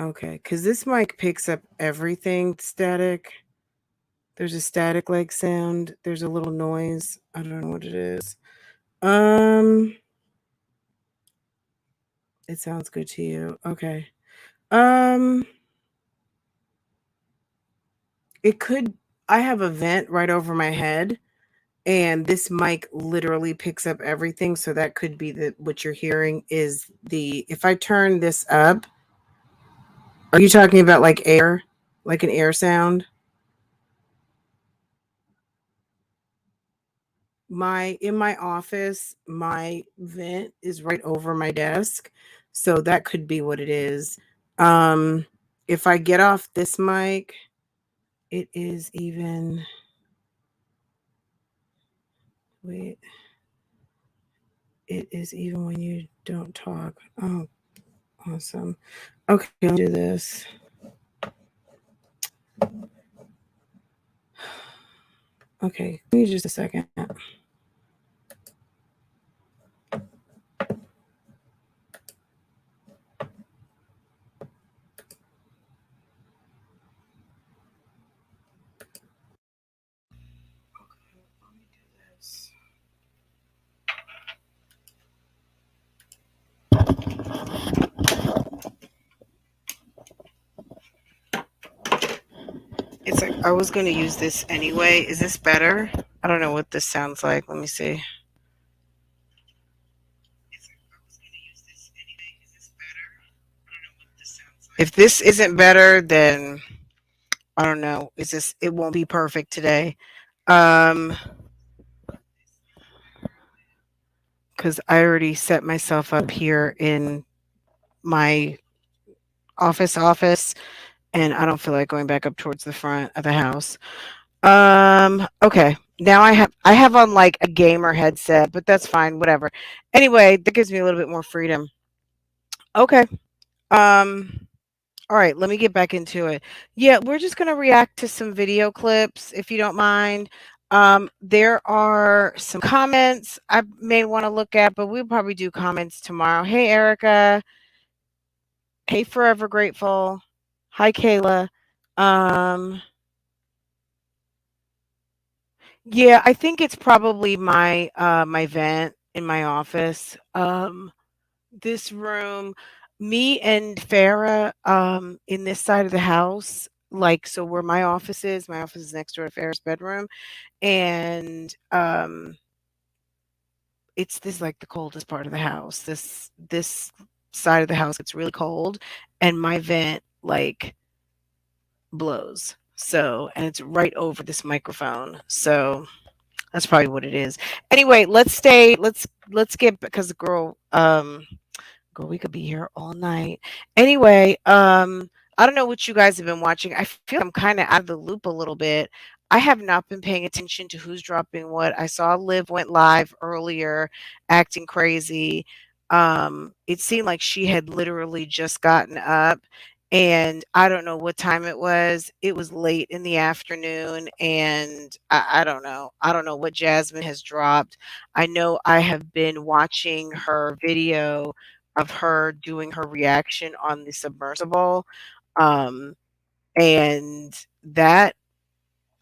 Okay, because this mic picks up everything static. There's a static like sound. There's a little noise. I don't know what it is. Um, it sounds good to you. Okay. Um, it could. I have a vent right over my head, and this mic literally picks up everything. So that could be the what you're hearing is the. If I turn this up, are you talking about like air, like an air sound? My in my office, my vent is right over my desk, so that could be what it is. Um, if I get off this mic, it is even wait, it is even when you don't talk. Oh, awesome. Okay, let's do this. Okay, give me just a second. It's like I was gonna use this anyway. Is this better? I don't know what this sounds like. Let me see. If this isn't better, then I don't know. It's just it won't be perfect today. Um, because I already set myself up here in my office, and I don't feel like going back up towards the front of the house. Okay. Now I have on like a gamer headset, but that's fine, whatever. Anyway, that gives me a little bit more freedom. Okay. Um all right, let me get back into it. Yeah, we're just going to react to some video clips if you don't mind. There are some comments I may want to look at, but we'll probably do comments tomorrow. Hey Erica, hey Forever Grateful. Hi Kayla. Um yeah, I think it's probably my vent in my office. This room, me and Farah, in this side of the house, like, so where my office is next door to Farah's bedroom, and, it's this, like, the coldest part of the house. This side of the house gets really cold, and my vent, like, blows. So and it's right over this microphone, so that's probably what it is. Anyway, let's get because the girl, we could be here all night. Anyway, I don't know what you guys have been watching. I feel I'm kind of out of the loop a little bit. I have not been paying attention to who's dropping what. I saw Liv went live earlier, acting crazy. It seemed like she had literally just gotten up, and I don't know what time it was. It was late in the afternoon, and I don't know. I don't know what Jasmine has dropped. I know I have been watching her video of her doing her reaction on the submersible, um, and that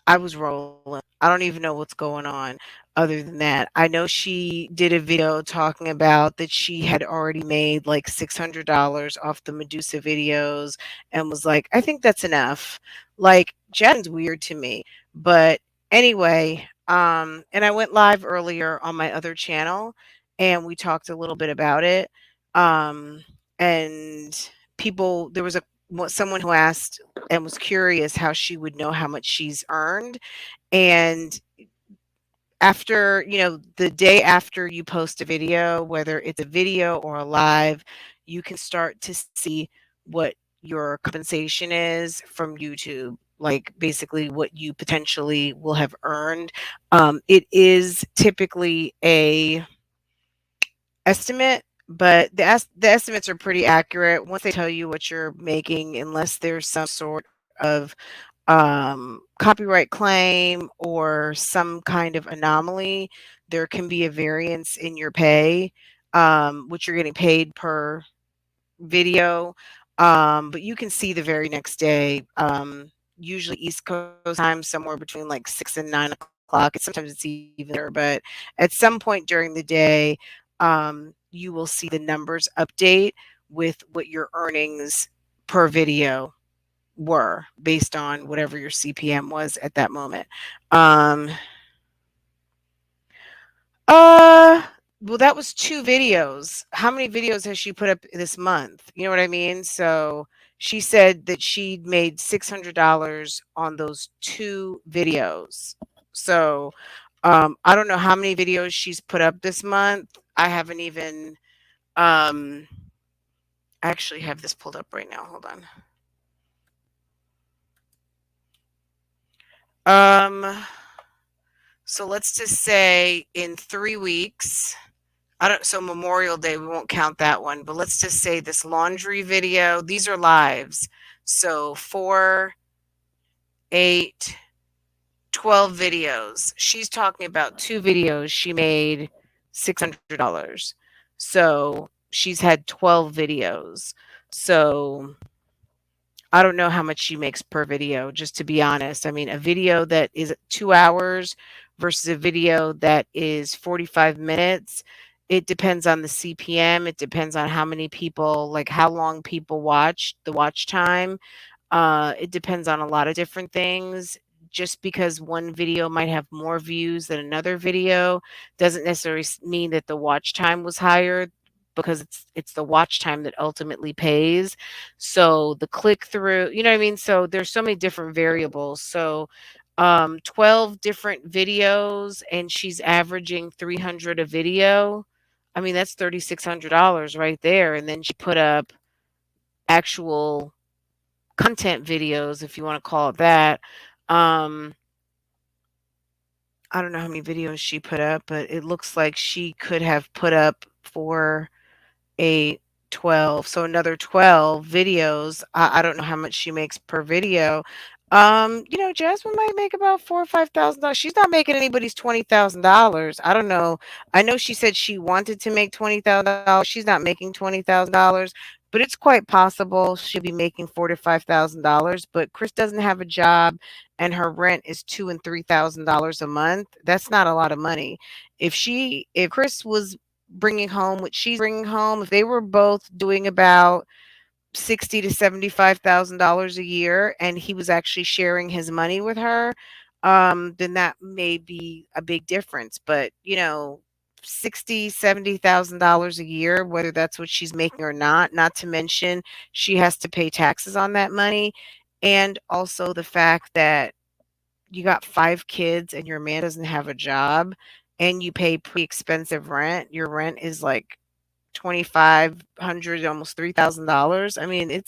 I was rolling. I don't even know what's going on other than that. I know she did a video talking about that she had already made like $600 off the Medusa videos and was like, I think that's enough. Like, Jen's weird to me. But anyway, and I went live earlier on my other channel and we talked a little bit about it. Um, and there was someone who asked and was curious how she would know how much she's earned. And after, the day after you post a video, whether it's a video or a live, you can start to see what your compensation is from YouTube. Like basically what you potentially will have earned. It is typically a estimate, but the estimates are pretty accurate once they tell you what you're making, unless there's some sort of copyright claim or some kind of anomaly. There can be a variance in your pay, which you're getting paid per video. But you can see the very next day, usually East Coast time, somewhere between like 6 and 9 o'clock. Sometimes it's even later, but at some point during the day, you will see the numbers update with what your earnings per video were based on whatever your CPM was at that moment. Um, uh, well, that was 2 videos. How many videos has she put up this month? You know what I mean? So she said that she'd made $600 on those 2 videos. So, I don't know how many videos she's put up this month. I haven't even, um, I actually have this pulled up right now. Hold on. Um, so let's just say in 3 weeks. I don't so Memorial Day, we won't count that one, but let's just say this laundry video, these are lives. So 4, 8, 12 videos. She's talking about 2 videos. She made $600. So she's had 12 videos. So I don't know how much she makes per video, just to be honest. I mean, a video that is 2 hours versus a video that is 45 minutes, it depends on the CPM, it depends on how many people, like how long people watch, the watch time. It depends on a lot of different things. Just because one video might have more views than another video doesn't necessarily mean that the watch time was higher because it's the watch time that ultimately pays. So the click through, you know what I mean? So there's so many different variables. So 12 different videos and she's averaging 300 a video. I mean, that's $3,600 right there. And then she put up actual content videos, if you want to call it that. Um, I don't know how many videos she put up, but it looks like she could have put up 4, 8, 12. So another 12 videos. I don't know how much she makes per video. Jasmine might make about 4 or 5 thousand dollars. She's not making anybody's $20,000. I don't know. I know she said she wanted to make $20,000. She's not making $20,000, but it's quite possible she'll be making $4 to 5 thousand dollars. But Chris doesn't have a job, and her rent is $2 and $3,000 a month. That's not a lot of money. If Chris was bringing home what she's bringing home, if they were both doing about 60 to $75,000 a year and he was actually sharing his money with her, then that may be a big difference. But, 60, $70,000 a year, whether that's what she's making or not to mention she has to pay taxes on that money. And also the fact that you got 5 kids and your man doesn't have a job and you pay pretty expensive rent. Your rent is like 2,500, almost $3,000. I mean,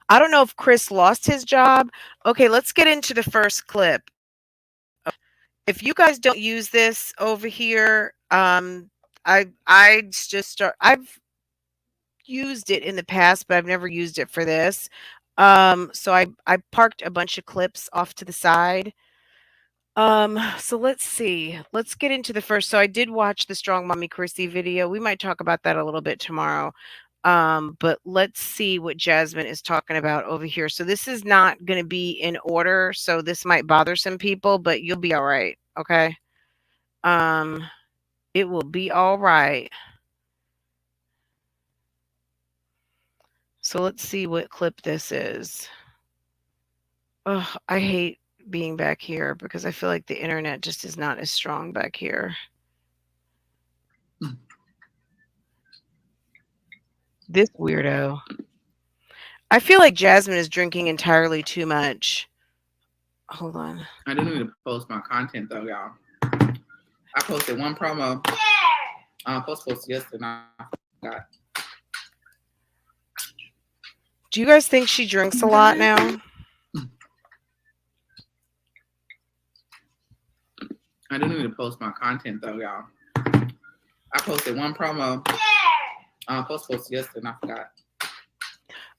I don't know if Chris lost his job. Okay, let's get into the first clip. If you guys don't use this over here, I just start I've used it in the past, but I've never used it for this. So I parked a bunch of clips off to the side. So let's see. Let's get into the first. So I did watch the Strong Mommy Chrissy video. We might talk about that a little bit tomorrow. But let's see what Jasmine is talking about over here. So this is not going to be in order, so this might bother some people, but you'll be all right, okay? Um, it will be all right. So let's see what clip this is. Oh, I hate being back here because I feel like the internet just is not as strong back here. This weirdo. I feel like Jasmine is drinking entirely too much. Hold on. I didn't need to post my content though, y'all. I posted one promo. I posted yesterday. I forgot. Do you guys think she drinks a lot now? I didn't need to post my content though, y'all. I posted one promo. I posted yesterday. I forgot.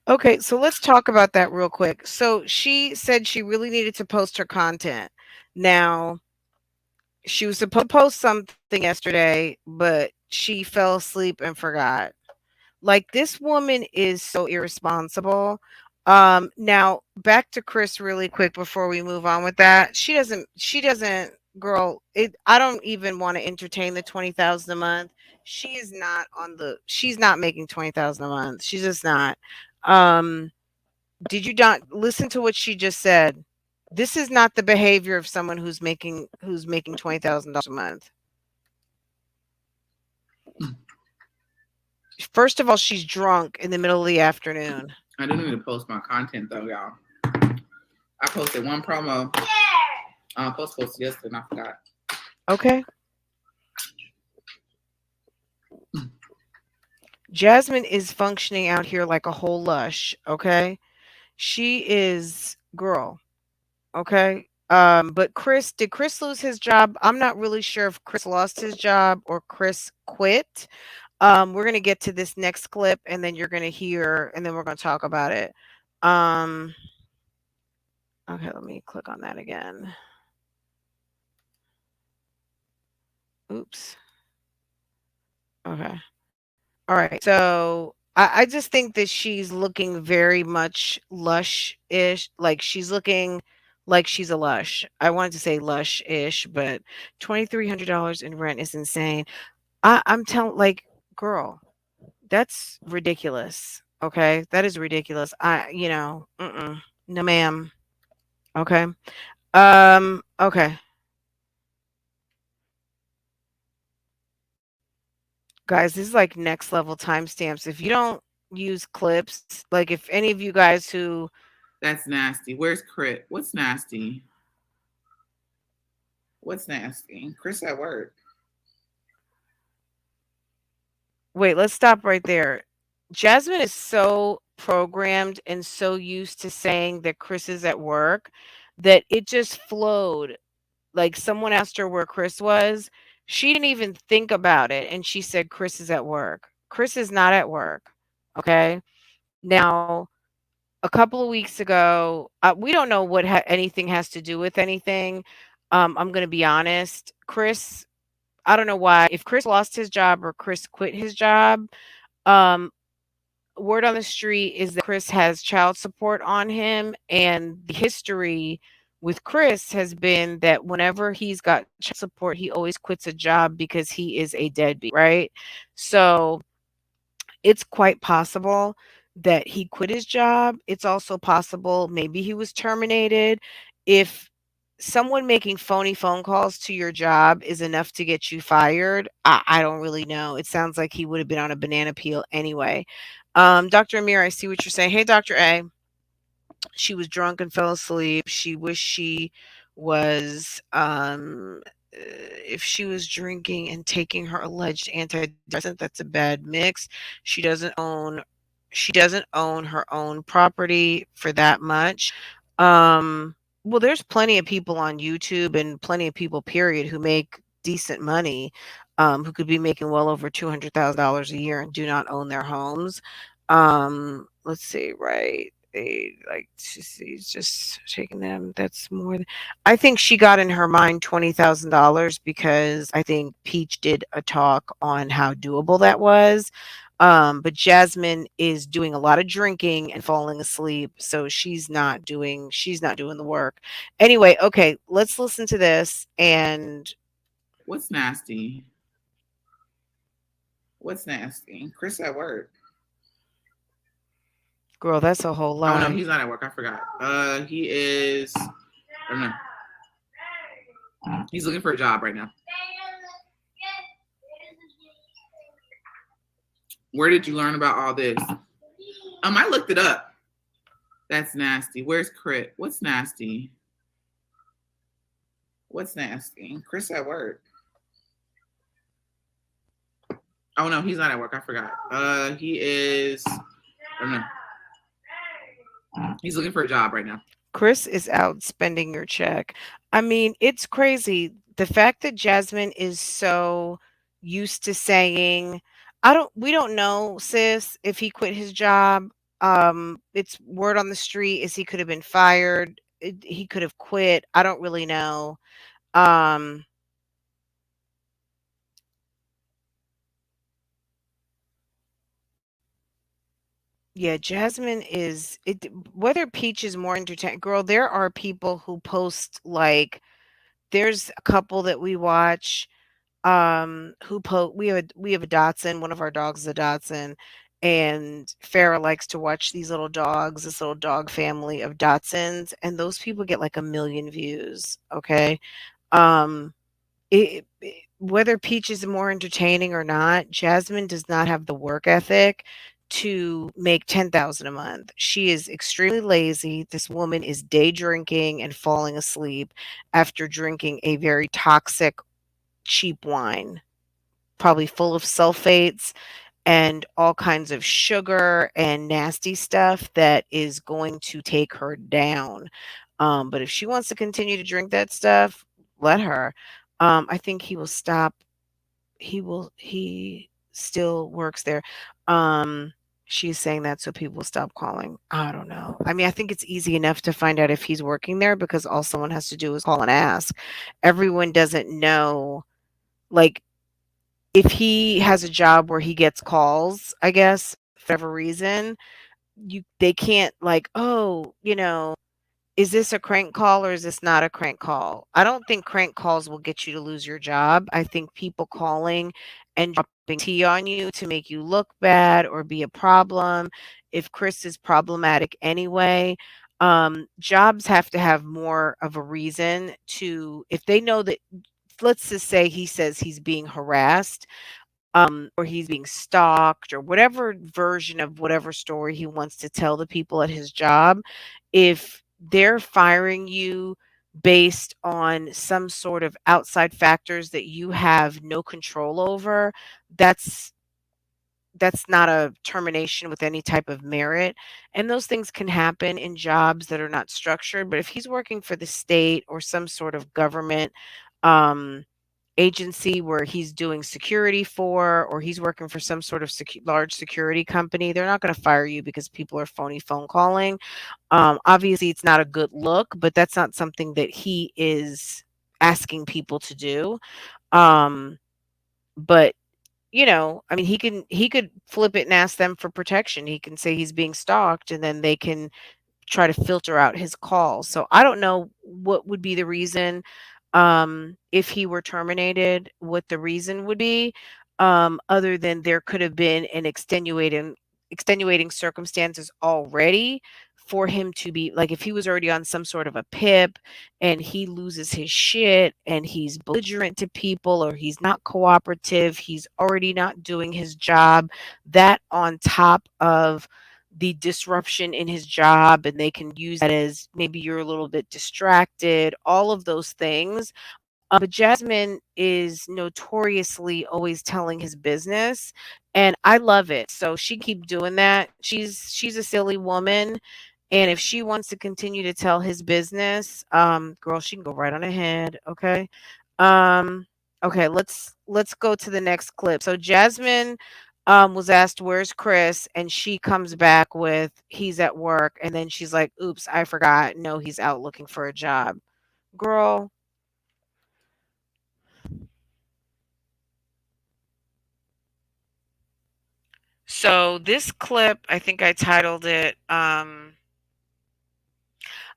Okay, so let's talk about that real quick. So she said she really needed to post her content. Now, she was supposed to post something yesterday, but she fell asleep and forgot. Like, this woman is so irresponsible. Now back to Chris really quick before we move on with that. She doesn't girl, it I don't even want to entertain the 20,000 a month. She's not making 20,000 a month. She's just not. Um did you not listen to what she just said? This is not the behavior of someone who's making $20,000 a month. First of all, she's drunk in the middle of the afternoon. I do need to post my content though, y'all. I posted one promo. Posted yesterday and I forgot. Okay. Jasmine is functioning out here like a whole lush, okay? She is girl, okay? But did Chris lose his job? I'm not really sure if Chris lost his job or Chris quit. We're gonna get to this next clip and then you're gonna hear and then we're gonna talk about it. Um, okay, let me click on that again. Oops. Okay. All right. So I just think that she's looking very much lush-ish. Like she's looking like she's a lush. I wanted to say lush-ish, but $2,300 in rent is insane. I'm telling, like, girl, that's ridiculous. Okay, that is ridiculous. No, ma'am. Okay. Okay. Guys, this is like next level timestamps. If you don't use clips, like if any of you guys who That's nasty. Where's Crit? What's nasty? What's nasty? Chris at work. wait, let's stop right there. Jasmine is so programmed and so used to saying that Chris is at work that it just flowed. Like someone asked her where Chris was. She didn't even think about it. And she said, Chris is at work. Chris is not at work. Okay. Now, a couple of weeks ago, we don't know what anything has to do with anything. I'm going to be honest. Chris, I don't know why. If Chris lost his job or Chris quit his job, um, word on the street is that Chris has child support on him. And the history with Chris has been that whenever he's got child support, he always quits a job because he is a deadbeat, right? So it's quite possible that he quit his job. It's also possible maybe he was terminated. If someone making phony phone calls to your job is enough to get you fired, I don't really know. It sounds like he would have been on a banana peel anyway. Dr. Amir, I see what you're saying. Hey, Dr. A. She was drunk and fell asleep. She wished she was, if she was drinking and taking her alleged antidepressant, that's a bad mix. She doesn't own she doesn't own her own property for that much. Well, there's plenty of people on YouTube and plenty of people, period, who make decent money, who could be making well over $200,000 a year and do not own their homes. Let's see, right? She's just taking them. That's more than I think she got in her mind $20,000 because I think Peach did a talk on how doable that was. But Jasmine is doing a lot of drinking and falling asleep, so she's not doing the work. Anyway, okay, let's listen to this and What's nasty? What's nasty? Chris at work. girl, that's a whole Oh no, lot. he's not at work. I forgot. He is. I don't know. He's looking for a job right now. Where did you learn about all this? I looked it up. That's nasty. Where's Crit? What's nasty? What's nasty? Chris at work. Oh no, he's not at work. I forgot. He is. I don't know. He's looking for a job right now. Chris is out spending your check. I mean, it's crazy. The fact that Jasmine is so used to saying, we don't know, sis, if he quit his job. It's word on the street is he could have been fired. He could have quit. I don't really know. Um, Yeah, Jasmine is it. Whether Peach is more entertaining, girl. There are people who post like there's a couple that we watch who we have a Dotson. One of our dogs is a Dotson, and Farah likes to watch these little dogs, this little dog family of Dotsons, and those people get like a million views. Okay. Um Whether Peach is more entertaining or not, Jasmine does not have the work ethic to make 10,000 a month. She is extremely lazy. This woman is day drinking and falling asleep after drinking a very toxic cheap wine, probably full of sulfates and all kinds of sugar and nasty stuff that is going to take her down. But if she wants to continue to drink that stuff, let her. I think he will stop. He still works there. Um, she's saying that so people will stop calling. I don't know. I mean, I think it's easy enough to find out if he's working there because all someone has to do is call and ask. Everyone doesn't know, like, if he has a job where he gets calls, I guess, for whatever reason, they can't like, "Oh, is this a crank call or is this not a crank call?" I don't think crank calls will get you to lose your job. I think people calling and dropping tea on you to make you look bad or be a problem. If Chris is problematic anyway, jobs have to have more of a reason to, if they know that, let's just say he says he's being harassed, or he's being stalked, or whatever version of whatever story he wants to tell the people at his job. If they're firing you based on some sort of outside factors that you have no control over, that's that's not a termination with any type of merit. And those things can happen in jobs that are not structured. But if he's working for the state or some sort of government, um, agency where he's doing security for, or he's working for some sort of large security company, they're not going to fire you because people are phony phone calling. Obviously, it's not a good look, but that's not something that he is asking people to do. Um, but I mean, he could flip it and ask them for protection. He can say he's being stalked, and then they can try to filter out his calls. So I don't know what would be the reason, if he were terminated, what the reason would be, other than there could have been an extenuating circumstances already for him to be like, if he was already on some sort of a pip and he loses his shit and he's belligerent to people or he's not cooperative, he's already not doing his job. That on top of the disruption in his job, and they can use that as maybe you're a little bit distracted, all of those things. But Jasmine is notoriously always telling his business, and I love it. So she keep doing that. She's a silly woman, and if she wants to continue to tell his business, girl, she can go right on ahead. Okay. Um, okay, let's go to the next clip. So Jasmine was asked, "Where's Chris?" And she comes back with, "He's at work." And then she's like, "Oops, I forgot. No, he's out looking for a job." Girl, so this clip, I think I titled it,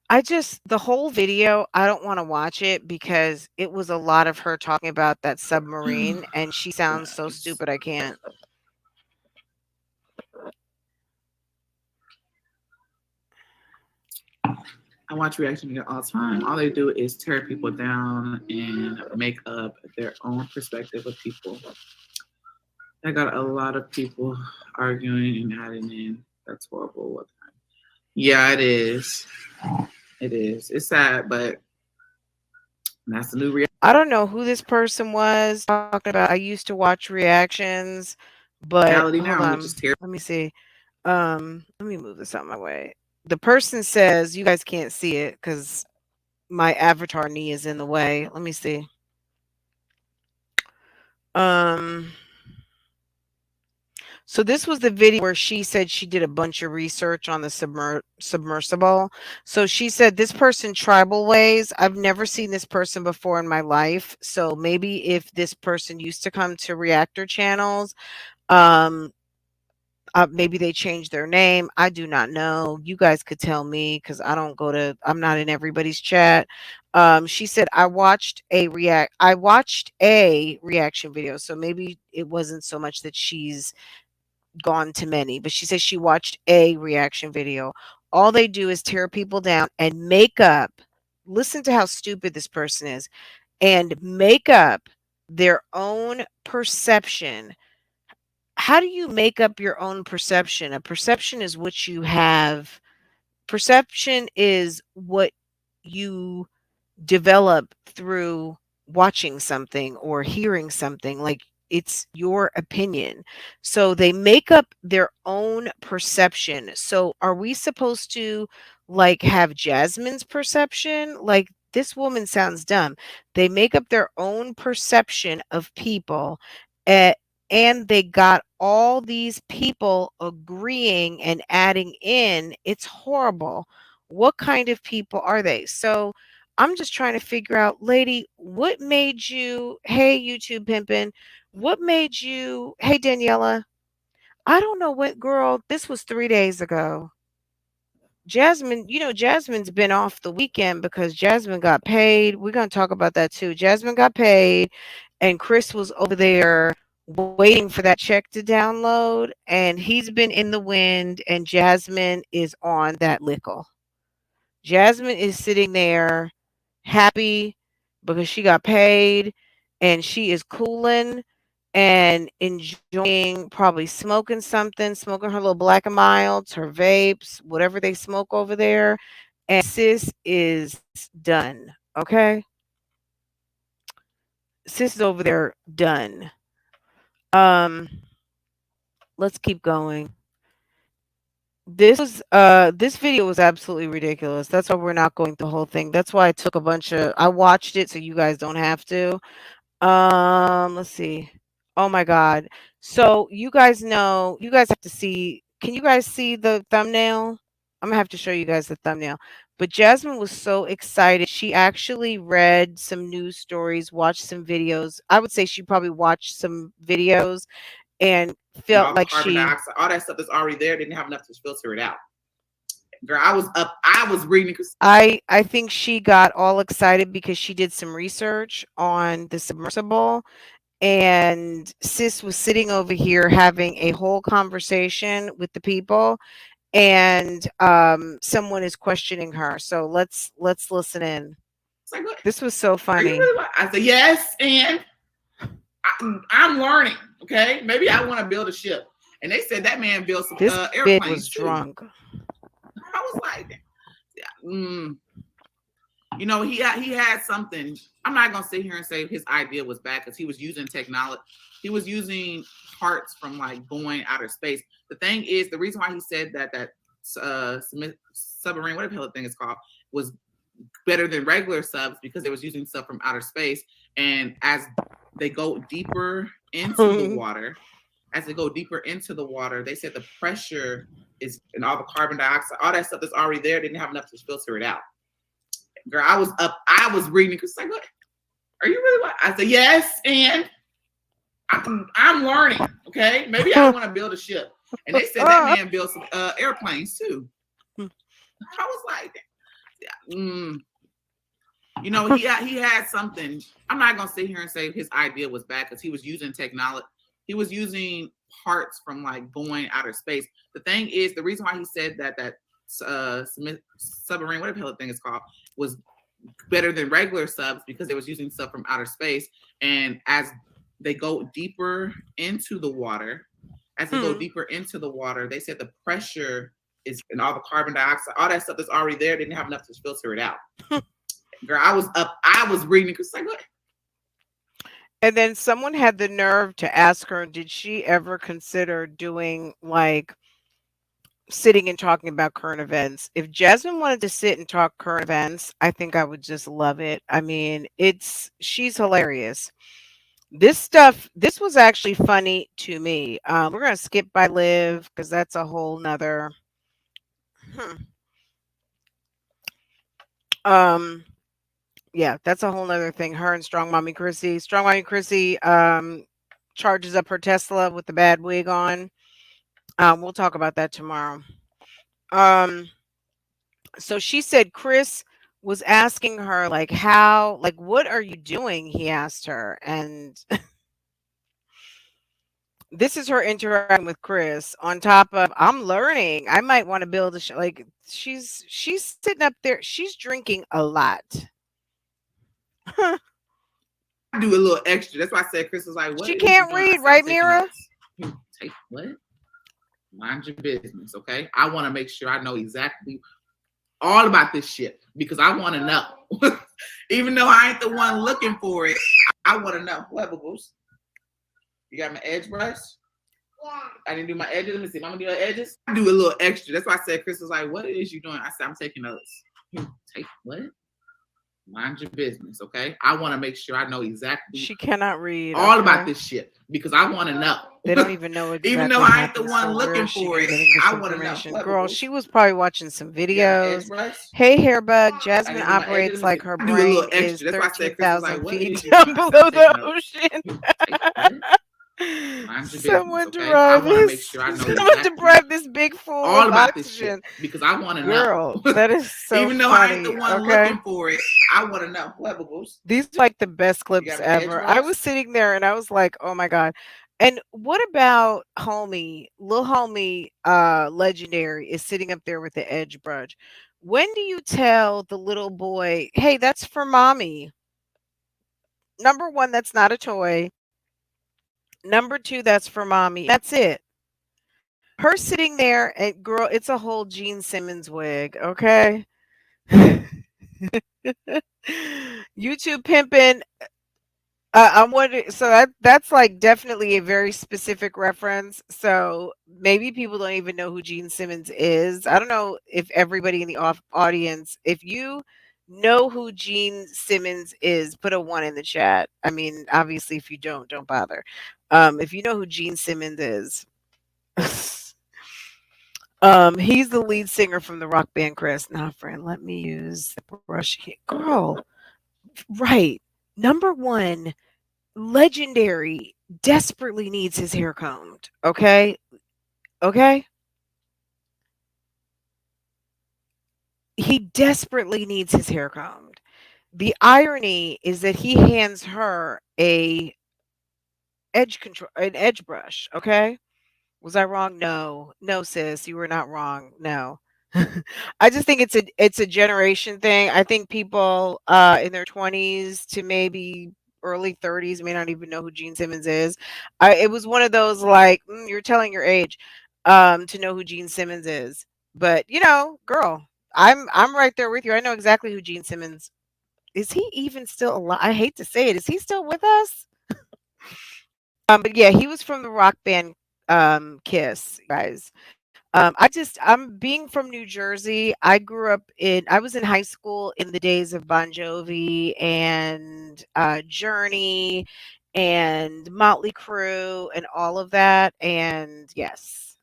I just the whole video, I don't wanna watch it because it was a lot of her talking about that submarine, and she sounds so Guys, stupid, I can't. I watch reaction videos all the time. All they do is tear people down and make up their own perspective of people. I got a lot of people arguing and adding in. That's horrible. Yeah, it is. It is. It's sad, but that's the new I don't know who this person was talking about, "I used to watch reactions," but reality hold now. We on, just tear. let me see. Let me move this out my way. The person says you guys can't see it because my avatar knee is in the way. Let me see. Um, so this was the video where she said she did a bunch of research on the submersible. So she said this person tribal ways. I've never seen this person before in my life. So maybe if this person used to come to reactor channels, um, Maybe they changed their name. I do not know. You guys could tell me because I'm not in everybody's chat. She said I watched a reaction video. So maybe it wasn't so much that she's gone to many, but she says she watched a reaction video. All they do is tear people down and make up. Listen to how stupid this person is and make up their own perception. How do you make up your own perception? A perception is what you have. Perception is what you develop through watching something or hearing something. Like, it's your opinion. So they make up their own perception. So are we supposed to like have Jasmine's perception? Like, this woman sounds dumb. They make up their own perception of people, eh, and they got all these people agreeing and adding in. It's horrible. What kind of people are they? So I'm just trying to figure out, lady, what made you, hey, YouTube pimpin', what made you, hey, Daniela, I don't know what, girl, this was 3 days ago. Jasmine, Jasmine's been off the weekend because Jasmine got paid. We're going to talk about that too. Jasmine got paid, and Chris was over there waiting for that check to download, and he's been in the wind, and Jasmine is on that lickle. Jasmine is sitting there happy because she got paid, and she is cooling and enjoying, probably smoking something, smoking her little black and milds, her vapes, whatever they smoke over there. And sis is done. Okay. Sis is over there done. Um, let's keep going. This video was absolutely ridiculous. That's why we're not going through the whole thing. That's why I watched it so you guys don't have to. Let's see. Oh my God. So you guys have to see. Can you guys see the thumbnail? I'm gonna have to show you guys the thumbnail. But Jasmine was so excited. She actually read some news stories, watched some videos. I would say she probably watched some videos and And felt all the like carbon dioxide, all that stuff that's already there, didn't have enough to filter it out. Girl, I was reading. I think she got all excited because she did some research on the submersible, and sis was sitting over here having a whole conversation with the people, and someone is questioning her. So let's listen in. It's like, what? This was so Are you funny. really what? I said, yes, and I'm learning. Okay, maybe I want to build a ship. And they said that man built some This bitch was airplanes too. drunk. I was like, he had something. I'm not gonna sit here and say his idea was bad because he was using technology. He was using parts from like going outer space. The thing is, the reason why he said that submarine, whatever the hell the thing is called, was better than regular subs because they was using stuff from outer space. And as they go deeper into the water, they said the pressure is, and all the carbon dioxide, all that stuff that's already there, didn't have enough to filter it out. Girl, I was reading. It's like, what? Are you really what? I said, yes, and I'm learning. Okay, maybe I want to build a ship. And they said that man built some airplanes too. I was like, he had something. I'm not gonna sit here and say his idea was bad because he was using technology. He was using parts from like going outer space. The thing is, the reason why he said that submarine, whatever the hell the thing is called, was better than regular subs because they was using stuff from outer space. And as they go deeper into the water, they said the pressure is, and all the carbon dioxide, all that stuff that's already there, didn't have enough to filter it out. Girl, I was reading. It's like, what? And then someone had the nerve to ask her, did she ever consider doing like sitting and talking about current events? If Jasmine wanted to sit and talk current events, I think I would just love it. I mean, she's hilarious. This was actually funny to me. We're gonna skip by Liv because that's a whole nother. Um, yeah, that's a whole nother thing. Her and Strong Mommy Chrissy. Strong Mommy Chrissy charges up her Tesla with the bad wig on. We'll talk about that tomorrow. Um, so she said Chris was asking her like how like what are you doing? He asked her, and this is her interacting with Chris. On top of I'm learning, I might want to build a show. Like she's sitting up there, she's drinking a lot. I do a little extra. That's why I said Chris was like, "What She is you can't doing?" I read, said, "I'm right, taking Mira? notes." You take what? Mind your business, okay? I want to make sure I know exactly all about this shit because I want to know. Even though I ain't the one looking for it, I want to know. What, Boo-Boos? You got my edge brush? Yeah. I didn't do my edges. Let me see. Mama do her edges? I do a little extra. That's why I said Chris was like, "What is you doing?" I said, "I'm taking notes." You take what? Mind your business, okay? I want to make sure I know exactly She cannot read. all Okay? about this shit because I want to know. They don't even know exactly. Even though I ain't the happens, one so looking for it, I want to know. What, Girl, Boo-Boos? she was probably watching some You got my edge videos. brush? Hey, Hairbug, I Jasmine didn't do my edges. Let operates me like see. her I do a little brain is extra. That's why I said Chris was like, 13,000 "What feet is you down doing?" I said, below "I'm taking the notes." ocean. You take what? Mind your business, Someone okay? I derive want to make this. sure I know Someone exactly deprive this big fool all of about this shit oxygen. because I want to Girl, know. that is so Even though I ain't the funny. one Okay. looking for it, I want to know. What, Boo-Boos? These are like the best You clips got my edge ever. I brush? was sitting there and I was like, oh my God. And what about homie, Lil homie, legendary is sitting up there with the edge brush. When do you tell the little boy, hey, that's for mommy? Number one, that's not a toy. Number two, that's for mommy. That's it. Her sitting there and girl, it's a whole Gene Simmons wig, okay? YouTube pimping. I'm wondering, so that's like definitely a very specific reference. So maybe people don't even know who Gene Simmons is. I don't know if everybody in the audience, if you know who Gene Simmons is, put a one in the chat. I mean, obviously, if you don't bother. If you know who Gene Simmons is, he's the lead singer from the rock band Chris. Nah, friend, let me use the brush. Girl, right. Number one, legendary desperately needs his hair combed. Okay. Okay. He desperately needs his hair combed. The irony is that he hands her an edge brush. Okay. Was I wrong? No. No, sis, you were not wrong. No. I just think it's a generation thing. I think people in their 20s to maybe early 30s may not even know who Gene Simmons is. It was one of those like you're telling your age to know who Gene Simmons is. But girl, I'm right there with you. I know exactly who Gene Simmons is. He even still alive? I hate to say it. Is he still with us? But yeah, he was from the rock band Kiss, guys. I'm being from New Jersey. I was in high school in the days of Bon Jovi and Journey and Motley Crue and all of that. And yes,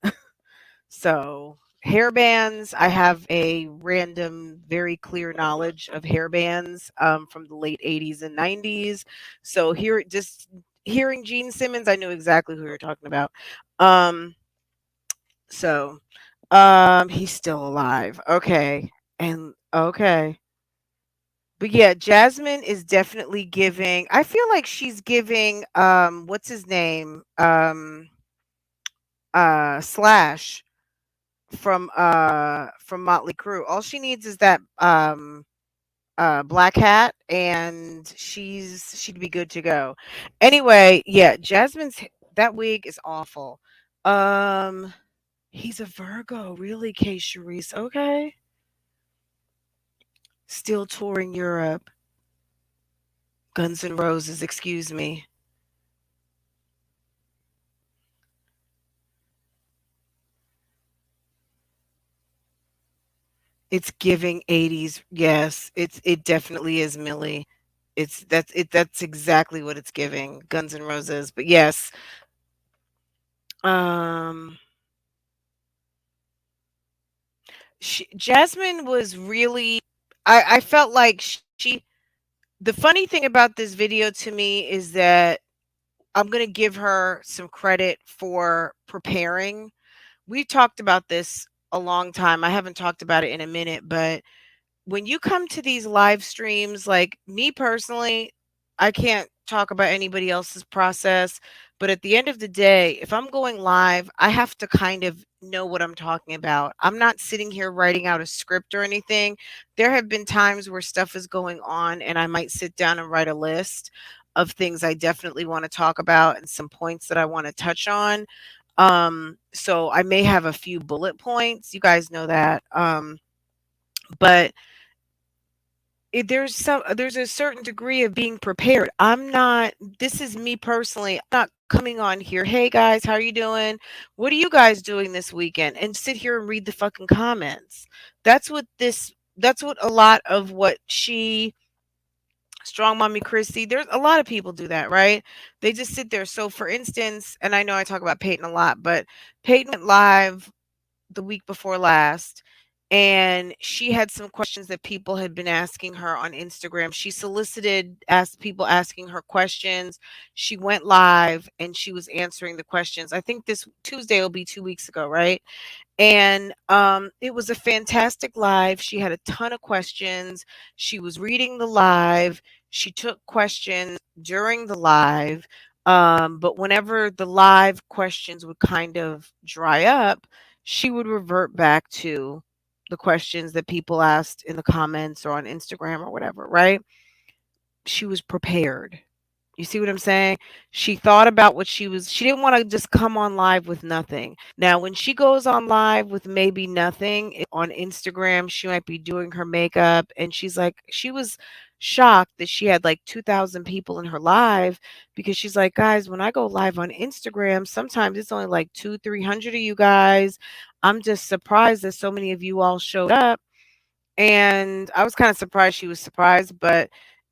so hair bands, I have a random, very clear knowledge of hair bands from the late 80s and 90s. So here, just hearing Gene Simmons, I knew exactly who you're talking about. Um, so, he's still alive. Okay. And okay. But yeah, Jasmine is definitely giving. I feel like she's giving what's his name? Slash from Motley Crue. All she needs is that black hat and she'd be good to go. Anyway, yeah, that wig is awful. Um He's a Virgo, really, K Sharice. Okay. Still touring Europe. Guns N' Roses, excuse me. It's giving 80s. Yes, it definitely is Millie. That's exactly what it's giving. Guns N' Roses. But yes. Um Jasmine was really I felt like the funny thing about this video to me is that I'm going to give her some credit for preparing. we talked about this a long time. I haven't talked about it in a minute, but when you come to these live streams, like me personally, I can't talk about anybody else's process, but at the end of the day, if I'm going live, I have to kind of know what I'm talking about. I'm not sitting here writing out a script or anything. There have been times where stuff is going on and I might sit down and write a list of things I definitely want to talk about and some points that I want to touch on. So I may have a few bullet points. You guys know that. But there's a certain degree of being prepared. I'm not This is me personally. I'm not coming on here, "Hey guys, how are you doing? What are you guys doing this weekend?" and sit here and read the fucking comments. That's what a lot of what she Strong Mommy Chrissy, there's a lot of people do that, right? They just sit there. So for instance, and I know I talk about Peyton a lot, but Peyton went live the week before last, and she had some questions that people had been asking her on Instagram. She solicited asked people asking her questions. She went live and she was answering the questions. I think this Tuesday will be 2 weeks ago, right? And it was a fantastic live. She had a ton of questions. She was reading the live. She took questions during the live. But whenever the live questions would kind of dry up, she would revert back to the questions that people asked in the comments or on Instagram or whatever, right? She was prepared. You see what I'm saying? She thought about she didn't want to just come on live with nothing. Now, when she goes on live with maybe nothing on Instagram, she might be doing her makeup and she was shocked that she had like 2,000 people in her live because she's like, guys, when I go live on Instagram, sometimes it's only like 300 of you guys. I'm just surprised that so many of you all showed up. And I was kind of surprised she was surprised, but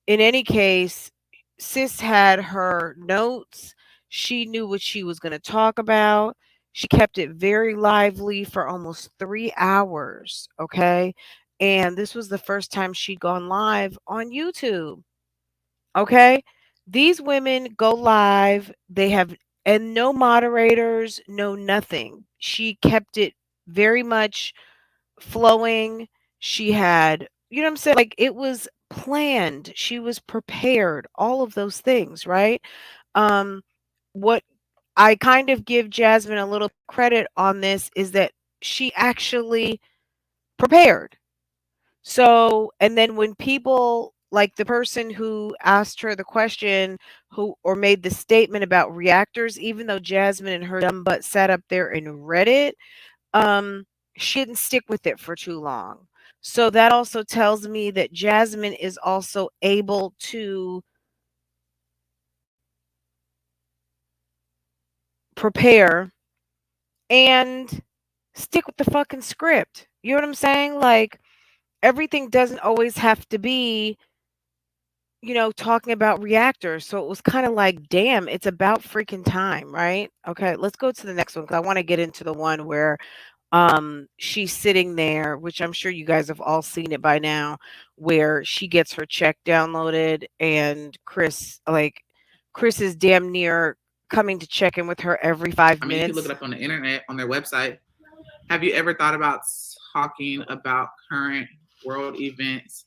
in any case, sis had her notes. She knew what she was going to talk about. She kept it very lively for almost 3 hours. Okay. And this was the first time she'd gone live on YouTube. Okay. These women go live. They have, and no moderators, no nothing. She kept it very much flowing. She had, you know what I'm saying? Like it was planned. She was prepared. All of those things, right? Um, what I kind of give Jasmine a little credit on this is that she actually prepared. So, and then when people like the person who asked her the question who or made the statement about reactors, even though Jasmine and her dumb butt sat up there and read it, um, she didn't stick with it for too long. So that also tells me that Jasmine is also able to prepare and stick with the fucking script. You know what I'm saying? Like everything doesn't always have to be, talking about reactors. So it was kind of like, damn, it's about freaking time, right? Okay, let's go to the next one because I want to get into the one where she's sitting there, which I'm sure you guys have all seen it by now, where she gets her check downloaded and Chris is damn near coming to check in with her every five I mean, you can look minutes. it up on the internet, on their website. Have you ever thought about talking about current world events?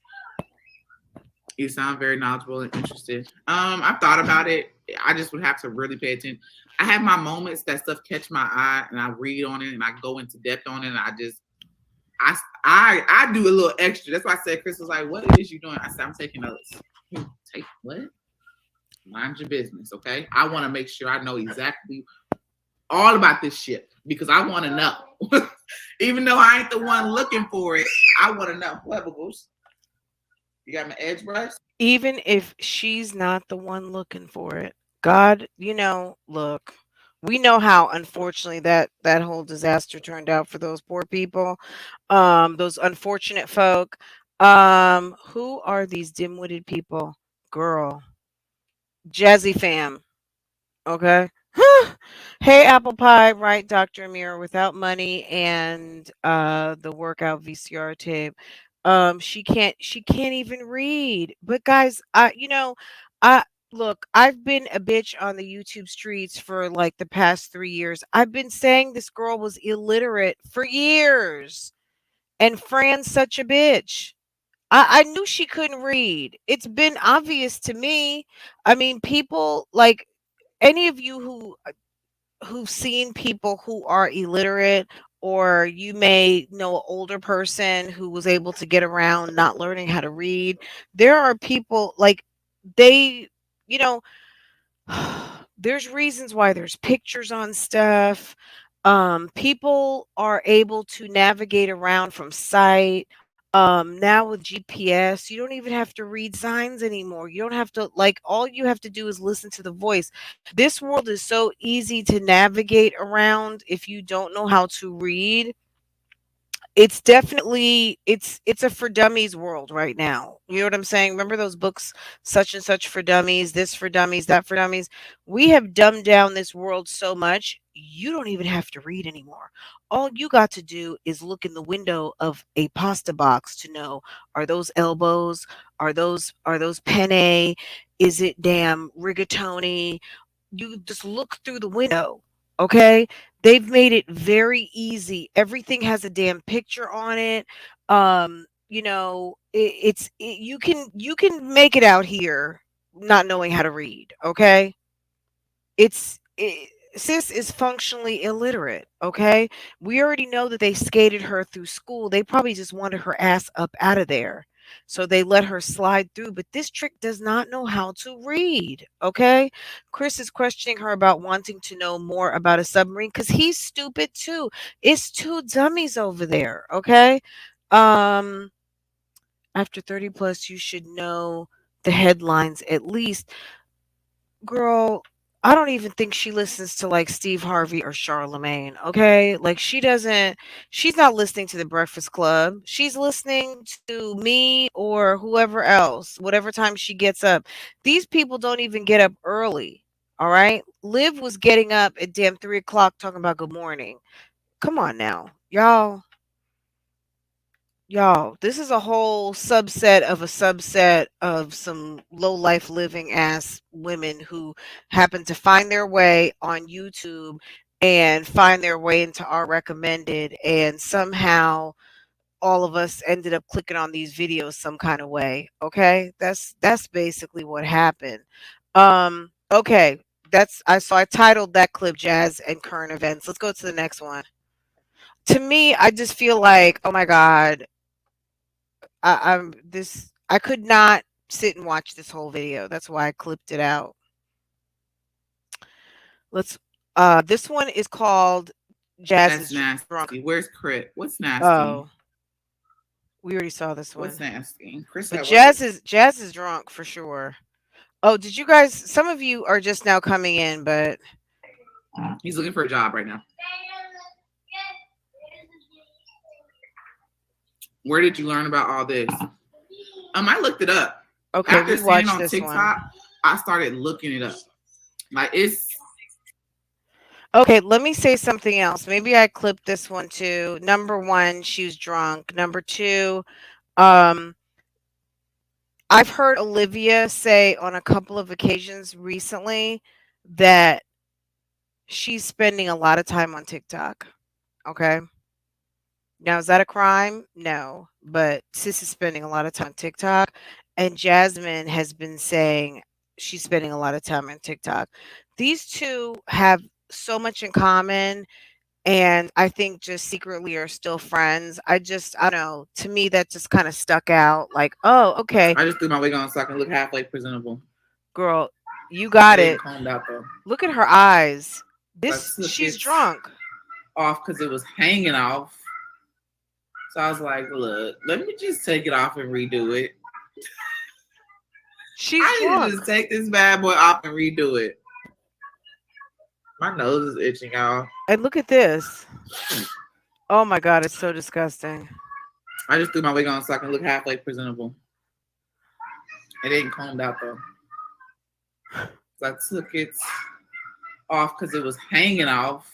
You sound very knowledgeable and interested. I've thought about it. I just would have to really pay attention. I have my moments that stuff catch my eye and I read on it and I go into depth on it and I do a little extra. That's why I said Chris was like, "What is you doing?" I said, "I'm taking notes." Take what? Mind your business, okay? I want to make sure I know exactly all about this shit because I want to know. Even though I ain't the one looking for it, I want to know. What, Boogs? You got my edge brush? Even if she's not the one looking for it. God, look, we know how unfortunately that whole disaster turned out for those poor people, those unfortunate folk. Who are these dim-witted people? Girl, Jazzy fam, okay? Hey, apple pie, right, Dr. Amir, without money and the workout VCR tape. She can't even read. But guys, I Look, I've been a bitch on the YouTube streets for like the past 3 years. I've been saying this girl was illiterate for years. And Fran's such a bitch. I knew she couldn't read. It's been obvious to me. I mean, people like any of you who've seen people who are illiterate, or you may know an older person who was able to get around not learning how to read. There are people like they, you know, there's reasons why there's pictures on stuff. People are able to navigate around from sight. Now with GPS, you don't even have to read signs anymore. You don't have to, like, all you have to do is listen to the voice. This world is so easy to navigate around if you don't know how to read. It's definitely it's a for dummies world right now. You know what I'm saying? Remember those books, such and such for dummies, this for dummies, that for dummies? We have dumbed down this world so much, you don't even have to read anymore. All you got to do is look in the window of a pasta box to know, are those elbows? Are those penne? Is it damn rigatoni? You just look through the window, okay? They've made it very easy. Everything has a damn picture on it. You can make it out here not knowing how to read, okay? Sis is functionally illiterate, okay? We already know that they skated her through school. They probably just wanted her ass up out of there. So they let her slide through, but this trick does not know how to read, okay? Chris is questioning her about wanting to know more about a submarine cuz he's stupid too. It's two dummies over there, okay? Um After 30 plus you should know the headlines at least. Girl, I don't even think she listens to like Steve Harvey or Charlemagne, okay? Like she's not listening to the Breakfast Club. She's listening to me or whoever else, whatever time she gets up. These people don't even get up early. All right. Liv was getting up at damn 3 o'clock talking about good morning. Come on now. Y'all, this is a whole subset of some low life living ass women who happen to find their way on YouTube and find their way into our recommended, and somehow all of us ended up clicking on these videos some kind of way. Okay? That's basically what happened. Okay. I titled that clip Jazz and Current Events. Let's go to the next one. To me, I just feel like, oh my God, I could not sit and watch this whole video. That's why I clipped it out. Let's This one is called Jazz That's is nasty. Drunk. Where's Crit? What's nasty? Oh, we already saw this What's one. nasty? Chris But at work. Jazz is drunk for sure. Oh, did you guys, some of you are just now coming in, but He's looking for a job right now. Where did you learn about all this? I looked it up. okay, After we seeing watched on this TikTok, one. I started looking it up. Like it's Okay, let me say something else. Maybe I clipped this one too. Number one, she was drunk. Number two, um, I've heard Olivia say on a couple of occasions recently that she's spending a lot of time on TikTok. Okay. Now, is that a crime? No. But sis is spending a lot of time on TikTok. And Jasmine has been saying she's spending a lot of time on TikTok. These two have so much in common. And I think just secretly are still friends. I don't know. To me, that just kind of stuck out. Like, oh, okay, I just threw my wig on so I can look halfway presentable. girl, you got It it. ain't combed out though. Look at her eyes. So I took She's it drunk. off because it was hanging off. So I was like, look, let me just take it off and redo it. She's I need to drunk. just take this bad boy off and redo it. My nose is itching, y'all. And look at this. Oh my God, it's so disgusting. I just threw my wig on so I can look halfway presentable. It ain't combed out though. So I took it off because it was hanging off.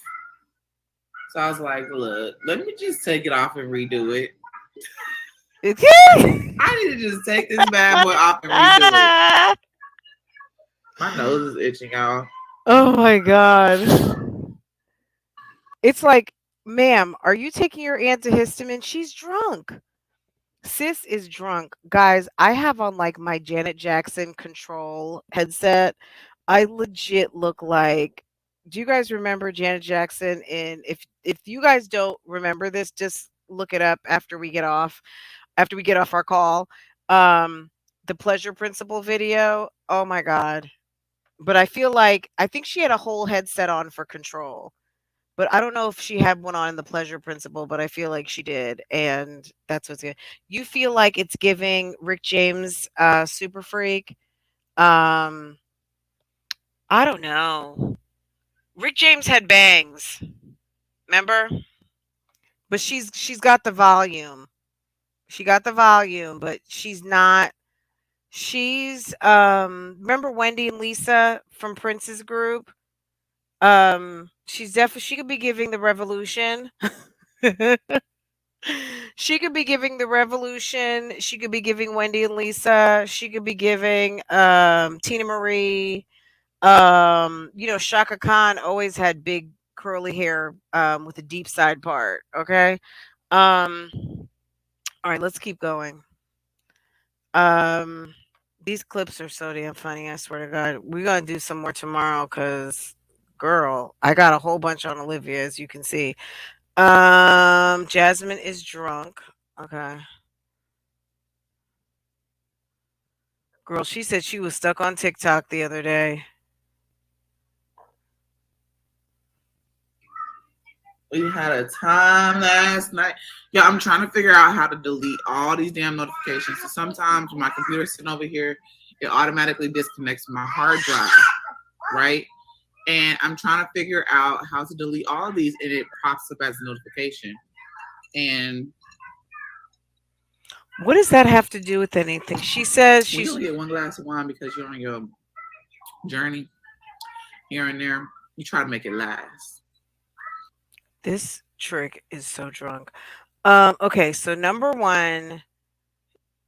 So I was like, look, let me just take it off and redo it. I need to just take this bad boy off and redo it. My nose is itching, y'all. Oh my god. It's like, ma'am, are you taking your antihistamine? She's drunk. Sis is drunk. Guys, I have on like my Janet Jackson control headset. I legit look like, do you guys remember Janet Jackson? And if you guys don't remember this, just look it up after we get off our call. Um the Pleasure Principle video. Oh my god. But I think she had a whole headset on for control. But I don't know if she had one on in the Pleasure Principle, but I feel like she did, and that's what's good. You feel like it's giving Rick James, Super Freak? Um, I don't know. Rick James had bangs, remember? But she's got the volume. She got the volume, but she's not. She's remember Wendy and Lisa from Prince's group? She's definitely she could be giving the revolution. She could be giving the revolution. She could be giving Wendy and Lisa. She could be giving Tina Marie. Shaka Khan always had big curly hair with a deep side part. Okay. Um, all right, let's keep going. Um, these clips are so damn funny. I swear to God, we're gonna do some more tomorrow because, girl, I got a whole bunch on Olivia, as you can see. Jasmine is drunk. Okay. Girl, she said she was stuck on TikTok the other day. We had a time last night. Yeah, I'm trying to figure out how to delete all these damn notifications. So sometimes when my computer's sitting over here, it automatically disconnects my hard drive, right? And I'm trying to figure out how to delete all of these, and it pops up as a notification. And What does that have to do with anything? She says we she's only get one glass of wine because you're on your journey here and there. You try to make it last. this trick is so drunk. Okay, so number one,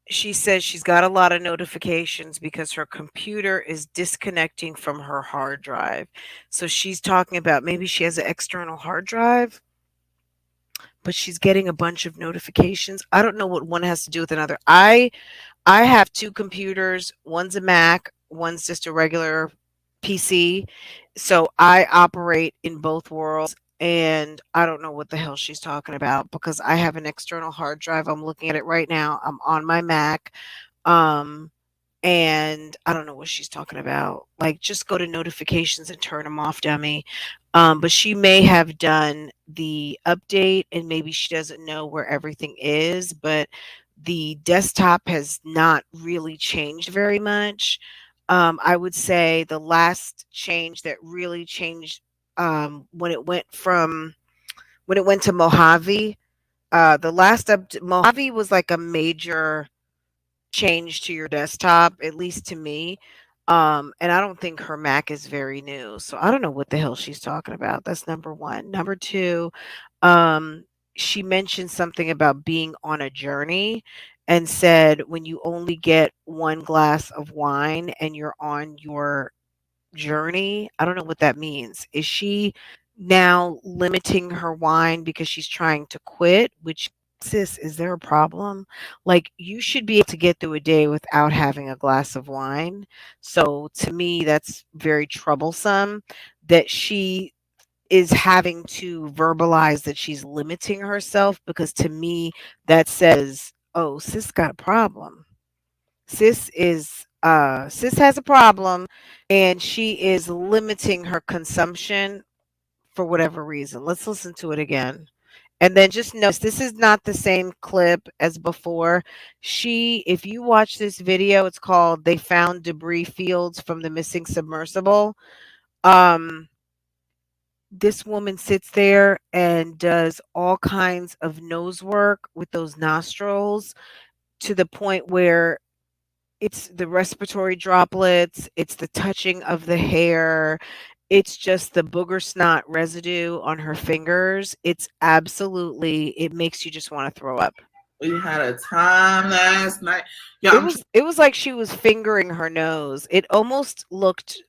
she says she's got a lot of notifications because her computer is disconnecting from her hard drive. So she's talking about maybe she has an external hard drive, but she's getting a bunch of notifications. I don't know what one has to do with another. I have 2 computers, one's a Mac, one's just a regular PC, so I operate in both worlds, and I don't know what the hell she's talking about because I have an external hard drive. I'm looking at it right now. I'm on my Mac. Um and I don't know what she's talking about. Like, just go to notifications and turn them off, dummy. But she may have done the update and maybe she doesn't know where everything is, but the desktop has not really changed very much. I would say the last change that really changed when it went to Mojave, the last up Mojave was like a major change to your desktop, at least to me. And I don't think her Mac is very new. So I don't know what the hell she's talking about. That's number one. Number two, um, she mentioned something about being on a journey and said when you only get one glass of wine and you're on your journey. I don't know what that means. Is she now limiting her wine because she's trying to quit? Which, sis, is there a problem? Like, you should be able to get through a day without having a glass of wine. So to me, that's very troublesome that she is having to verbalize that she's limiting herself because to me, that says, oh, sis got a problem. Sis has a problem and she is limiting her consumption for whatever reason. Let's listen to it again. And then just notice this is not the same clip as before. If you watch this video, it's called They Found Debris Fields from the Missing Submersible. Um, this woman sits there and does all kinds of nose work with those nostrils to the point where it's the respiratory droplets, it's the touching of the hair, it's just the booger snot residue on her fingers. It makes you just wanna throw up. We had a time last night. Yeah, it was like she was fingering her nose. It almost looked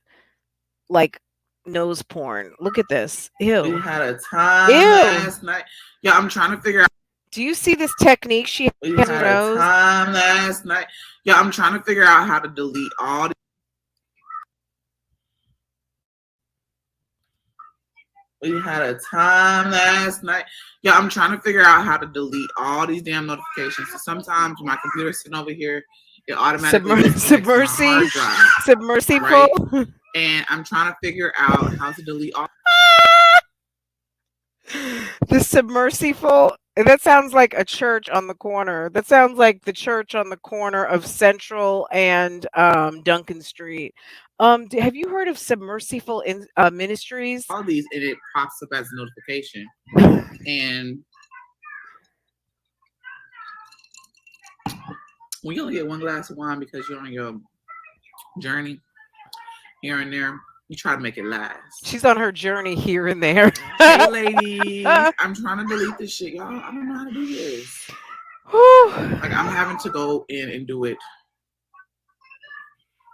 like nose porn. Look at this. Ew. We had a time last night. Yeah, I'm trying to figure out. Do you see this technique she We has had her nose? a time last night. Yeah, I'm trying to figure out how to delete all the. We had a time last night. Yeah, I'm trying to figure out how to delete all these damn notifications. So sometimes my computer's sitting over here, it automatically disconnects my hard drive. Submersible. Right? And I'm trying to figure out how to delete all. The submersible. That sounds like a church on the corner. That sounds like the church on the corner of Central and Duncan Street. Have you heard of Submersible Ministries? All these, and it pops up as a notification. And when you only get one glass of wine because you're on your journey here and there, you try to make it last. She's on her journey here and there. Hey, ladies, I'm trying to delete this shit, y'all. I don't know how to do this. Like, I'm having to go in and do it,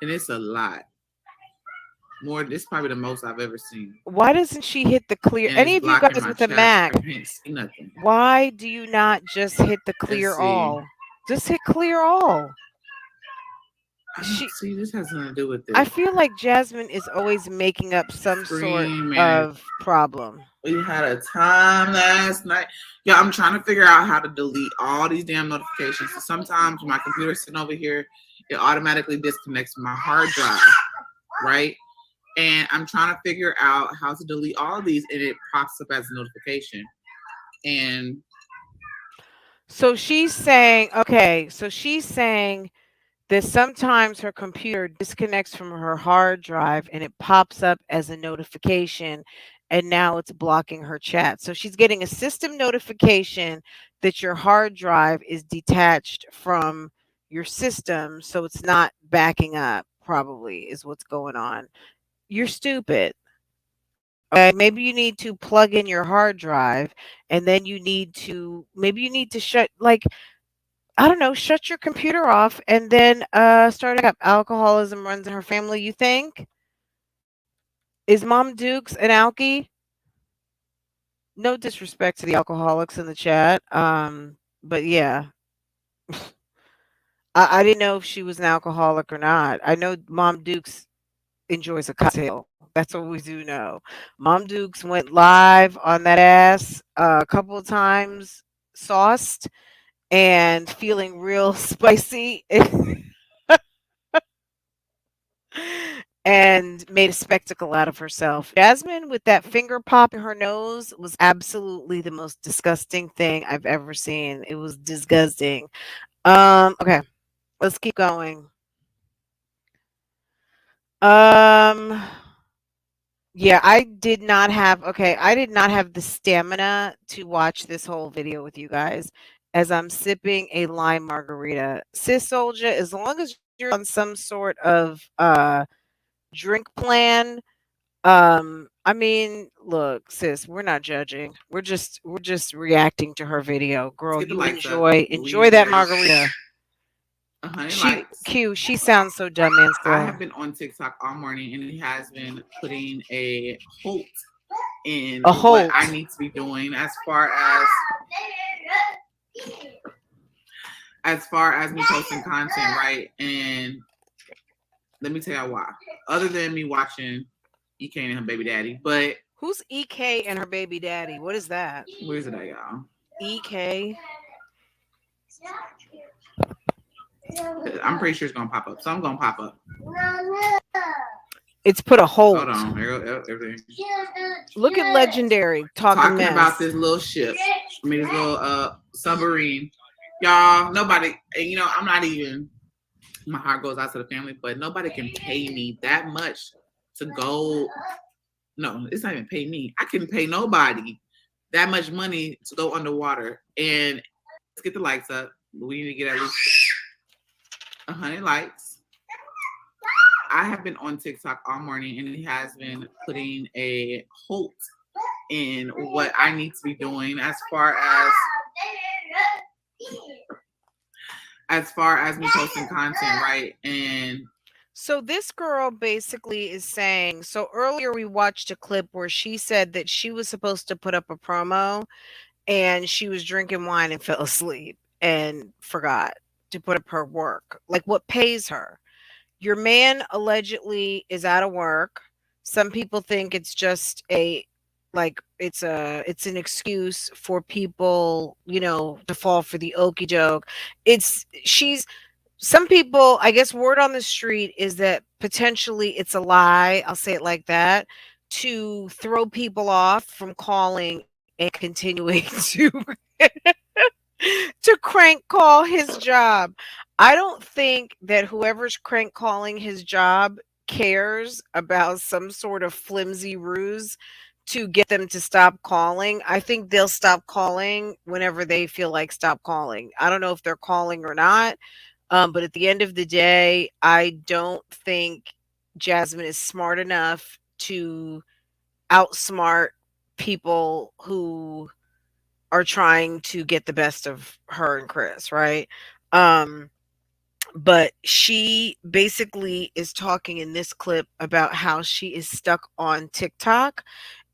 and it's a lot. More, this is probably the most I've ever seen. Why doesn't she hit the clear? And any of you guys with the Mac, I can't see nothing. Why do you not just hit the clear all? Just hit clear all. See, this has nothing to do with this. I feel like Jasmine is always making up some sort of problem. We had a time last night. Yeah, I'm trying to figure out how to delete all these damn notifications. So sometimes my computer's sitting over here, it automatically disconnects my hard drive, right? And I'm trying to figure out how to delete all these, and it pops up as a notification. And so she's saying, okay, so she's saying that sometimes her computer disconnects from her hard drive and it pops up as a notification, and now it's blocking her chat. So she's getting a system notification that your hard drive is detached from your system, so it's not backing up, probably is what's going on. You're stupid. Okay, maybe you need to plug in your hard drive, and then maybe you need to shut, like, I don't know, shut your computer off and then start up. Alcoholism runs in her family, you think? Is Mom Dukes an alkie? No disrespect to the alcoholics in the chat. But yeah. I didn't know if she was an alcoholic or not. I know Mom Dukes enjoys a cocktail. That's what we do know. Mom Dukes went live on that ass a couple of times, sauced and feeling real spicy. And made a spectacle out of herself. Jasmine with that finger pop in her nose was absolutely the most disgusting thing I've ever seen. It was disgusting. Okay, let's keep going. Yeah, I did not have the stamina to watch this whole video with you guys as I'm sipping a lime margarita. Sis Soldier, as long as you're on some sort of drink plan, I mean, look, sis, we're not judging. We're just reacting to her video. Girl, you enjoy that margarita. She sounds so dumb and slow. I have been on TikTok all morning, and it has been putting a halt in what I need to be doing as far as me posting content, right? And let me tell you why. Other than me watching EK and her baby daddy, but who's EK and her baby daddy? What is that? Where's it at, y'all? EK. I'm pretty sure it's gonna pop up. So I'm gonna pop up. It's put a hold. Hold on. Everything. Look at Legendary talking about this little ship. I mean, this little submarine. Y'all, nobody, and you know, I'm not even, my heart goes out to the family, but nobody can pay me that much to go. No, it's not even pay me. I can pay nobody that much money to go underwater. And let's get the lights up. We need to get at least 100 likes. I have been on TikTok all morning, and it has been putting a halt in what I need to be doing as far as as far as me posting content, right? And So this girl basically is saying, so earlier we watched a clip where she said that she was supposed to put up a promo and she was drinking wine and fell asleep and forgot to put up her work. Like what pays her? Your man allegedly is out of work. Some people think it's just a like it's an excuse for people, you know, to fall for the okey doke. It's she's some people, I guess word on the street is that potentially it's a lie, I'll say it like that, to throw people off from calling and continuing to to crank call his job. I don't think that whoever's crank calling his job cares about some sort of flimsy ruse to get them to stop calling. I think they'll stop calling whenever they feel like stop calling. I don't know if they're calling or not. But at the end of the day, I don't think Jasmine is smart enough to outsmart people who are trying to get the best of her and Chris, right? Um, but she basically is talking in this clip about how she is stuck on TikTok,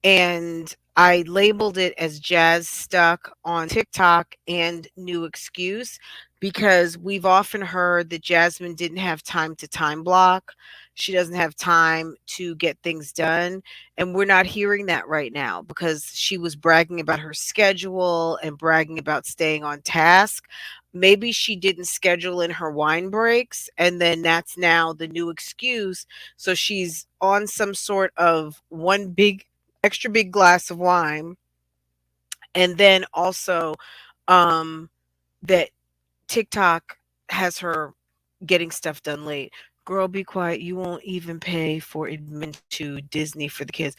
and I labeled it as Jazz stuck on TikTok and new excuse because we've often heard that Jasmine didn't have time to time block. She doesn't have time to get things done. And we're not hearing that right now because she was bragging about her schedule and bragging about staying on task. Maybe she didn't schedule in her wine breaks, and then that's now the new excuse. So she's on some sort of one big extra big glass of wine, and then also um that TikTok has her getting stuff done late. Girl, be quiet. You won't even pay for admission to Disney for the kids.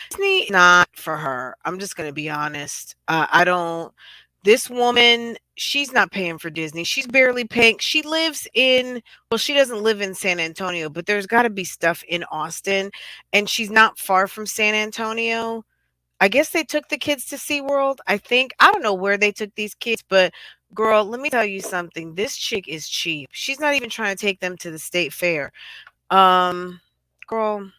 Disney is not for her. I'm just going to be honest. I don't. This woman, she's not paying for Disney. She's barely paying. She lives in, well, she doesn't live in San Antonio, but there's got to be stuff in Austin, and she's not far from San Antonio. I guess they took the kids to SeaWorld, I think. I don't know where they took these kids, but girl, let me tell you something. This chick is cheap. She's not even trying to take them to the state fair. Um, girl,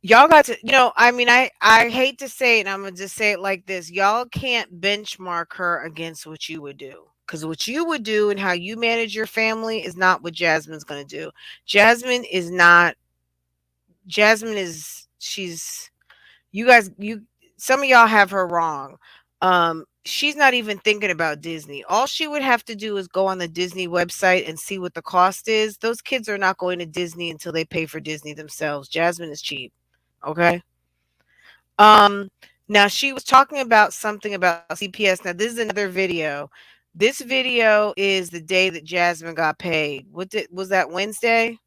y'all got to, I mean, I hate to say it, and I'm gonna just say it like this. Y'all can't benchmark her against what you would do. Because what you would do and how you manage your family is not what Jasmine's gonna do. Jasmine is not Jasmine is she's you guys, you some of y'all have her wrong. She's not even thinking about Disney. All she would have to do is go on the Disney website and see what the cost is. Those kids are not going to Disney until they pay for Disney themselves. Jasmine is cheap. Okay. Um, Now she was talking about something about CPS. Now this is another video. This video is the day that Jasmine got paid. Was that Wednesday?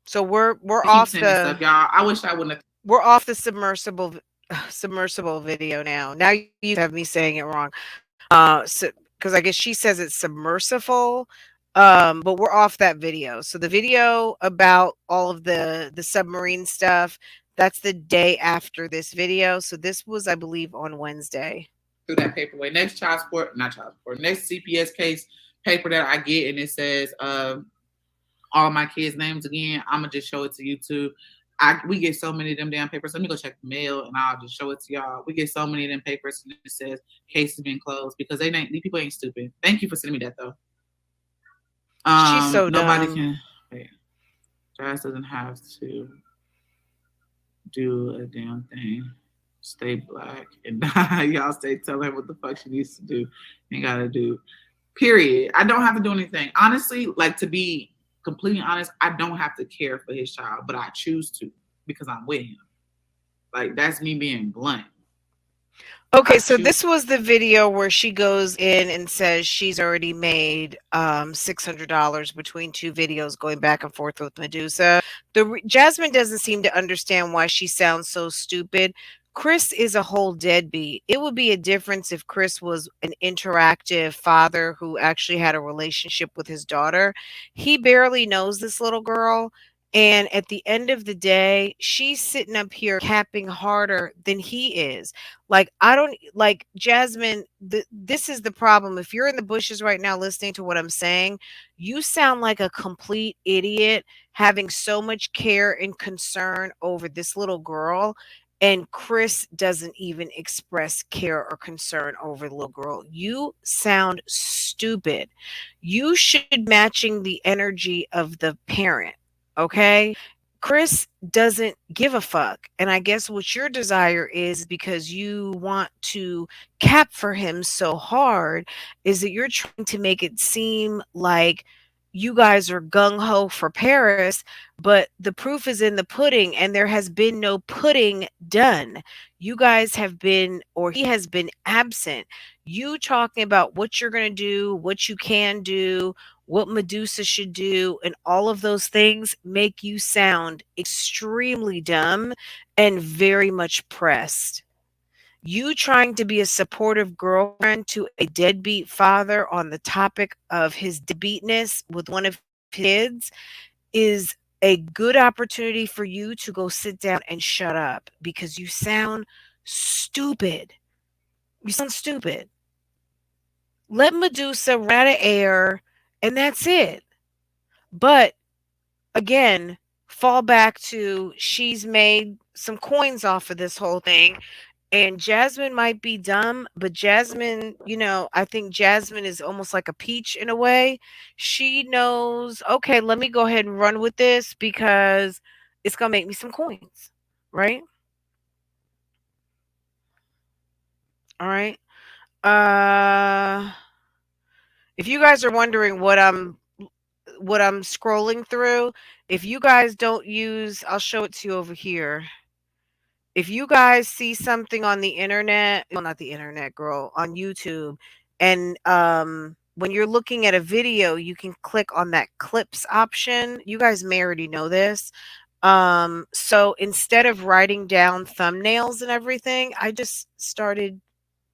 So we're I keep off sending stuff, the y'all. I wish I wouldn't have. we're off the submersible video now. Now you have me saying it wrong. So because I guess she says it's submersible. But we're off that video. So the video about all of the submarine stuff, that's the day after this video. So this was, I believe, on Wednesday. Through that paperweight. Next child support, not child support. Next CPS case paper that I get, and it says all my kids' names again. I'm gonna just show it to YouTube. We get so many of them damn papers. Let me go check the mail, and I'll just show it to y'all. We get so many of them papers, and it says case has been closed because these people ain't stupid. Thank you for sending me that though. She's so nobody dumb. can. Wait, Jazz doesn't have to do a damn thing. Stay black and y'all stay telling her what the fuck she needs to do. Ain't gotta do. Period. I don't have to do anything. Honestly, like, to be completely honest, I don't have to care for his child, but I choose to because I'm with him. Like, that's me being blunt. Okay, so this was the video where she goes in and says she's already made $600 between two videos going back and forth with Medusa. Jasmine doesn't seem to understand why she sounds so stupid. Chris is a whole deadbeat. It would be a difference if Chris was an interactive father who actually had a relationship with his daughter. He barely knows this little girl. And at the end of the day, she's sitting up here capping harder than he is. Like, I don't like Jasmine. This is the problem. If you're in the bushes right now listening to what I'm saying, you sound like a complete idiot having so much care and concern over this little girl. And Chris doesn't even express care or concern over the little girl. You sound stupid. You should be matching the energy of the parent. Okay. Chris doesn't give a fuck. And I guess what your desire is because you want to cap for him so hard is that you're trying to make it seem like you guys are gung ho for Paris, but the proof is in the pudding and there has been no pudding done. You guys have been, or he has been absent. You talking about what you're going to do, what you can do, what Medusa should do, and all of those things make you sound extremely dumb and very much pressed. You trying to be a supportive girlfriend to a deadbeat father on the topic of his deadbeatness with one of his kids is a good opportunity for you to go sit down and shut up because you sound stupid. You sound stupid. Let Medusa run out of air and that's it. But again, fall back to she's made some coins off of this whole thing. And Jasmine might be dumb, but Jasmine, I think Jasmine is almost like a peach in a way. She knows, okay, let me go ahead and run with this because it's going to make me some coins. Right? All right. Uh if you guys are wondering what I'm scrolling through, if you guys don't use, I'll show it to you over here. If you guys see something on the internet, well, not the internet, girl, on YouTube, and when you're looking at a video, you can click on that clips option. You guys may already know this. So instead of writing down thumbnails and everything, I just started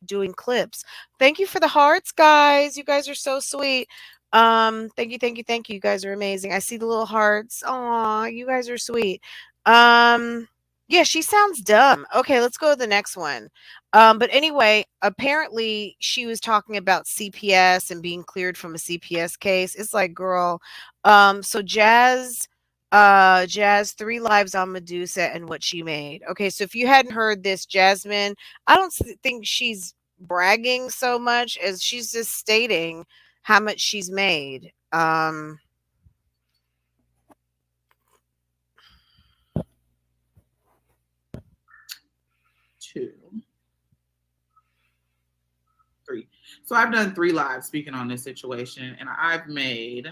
doing clips. Thank you for the hearts, guys. You guys are so sweet. Thank you, thank you, thank you. You guys are amazing. I see the little hearts. Aw, you guys are sweet. Um, yeah, she sounds dumb. Okay, let's go to the next one. But anyway, apparently she was talking about CPS and being cleared from a CPS case. It's like, girl, so Jazz, 3 lives on Medusa and what she made. Okay, so if you hadn't heard this, Jasmine, I don't think she's bragging so much as she's just stating how much she's made. 2, 3. So I've done 3 lives speaking on this situation, and I've made.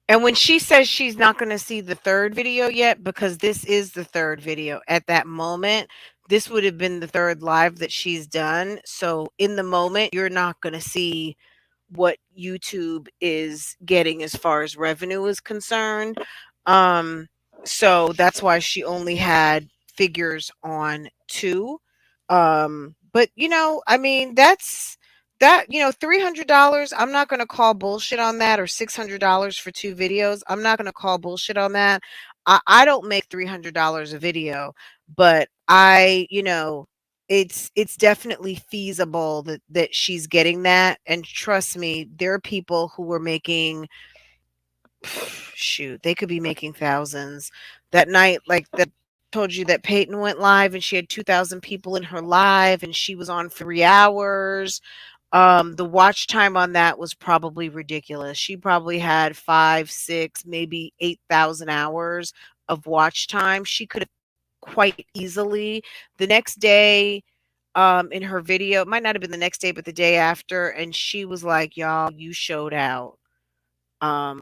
And when she says she's not going to see the third video yet, because this is the third video at that moment, this would have been the third live that she's done. So in the moment, you're not going to see what YouTube is getting as far as revenue is concerned. Um, so that's why she only had figures on 2. But I mean, $300. I'm not going to call bullshit on that, or $600 for 2 videos. I'm not going to call bullshit on that. I don't make $300 a video, but it's definitely feasible that she's getting that. And trust me, there are people who were making, shoot, they could be making thousands. That night, like that told you that Peyton went live and she had 2,000 people in her live and she was on for 3 hours. The watch time on that was probably ridiculous. She probably had 5, 6, maybe 8,000 hours of watch time. She could have quite easily the next day, in her video, it might not have been the next day, but the day after, and she was like, y'all, you showed out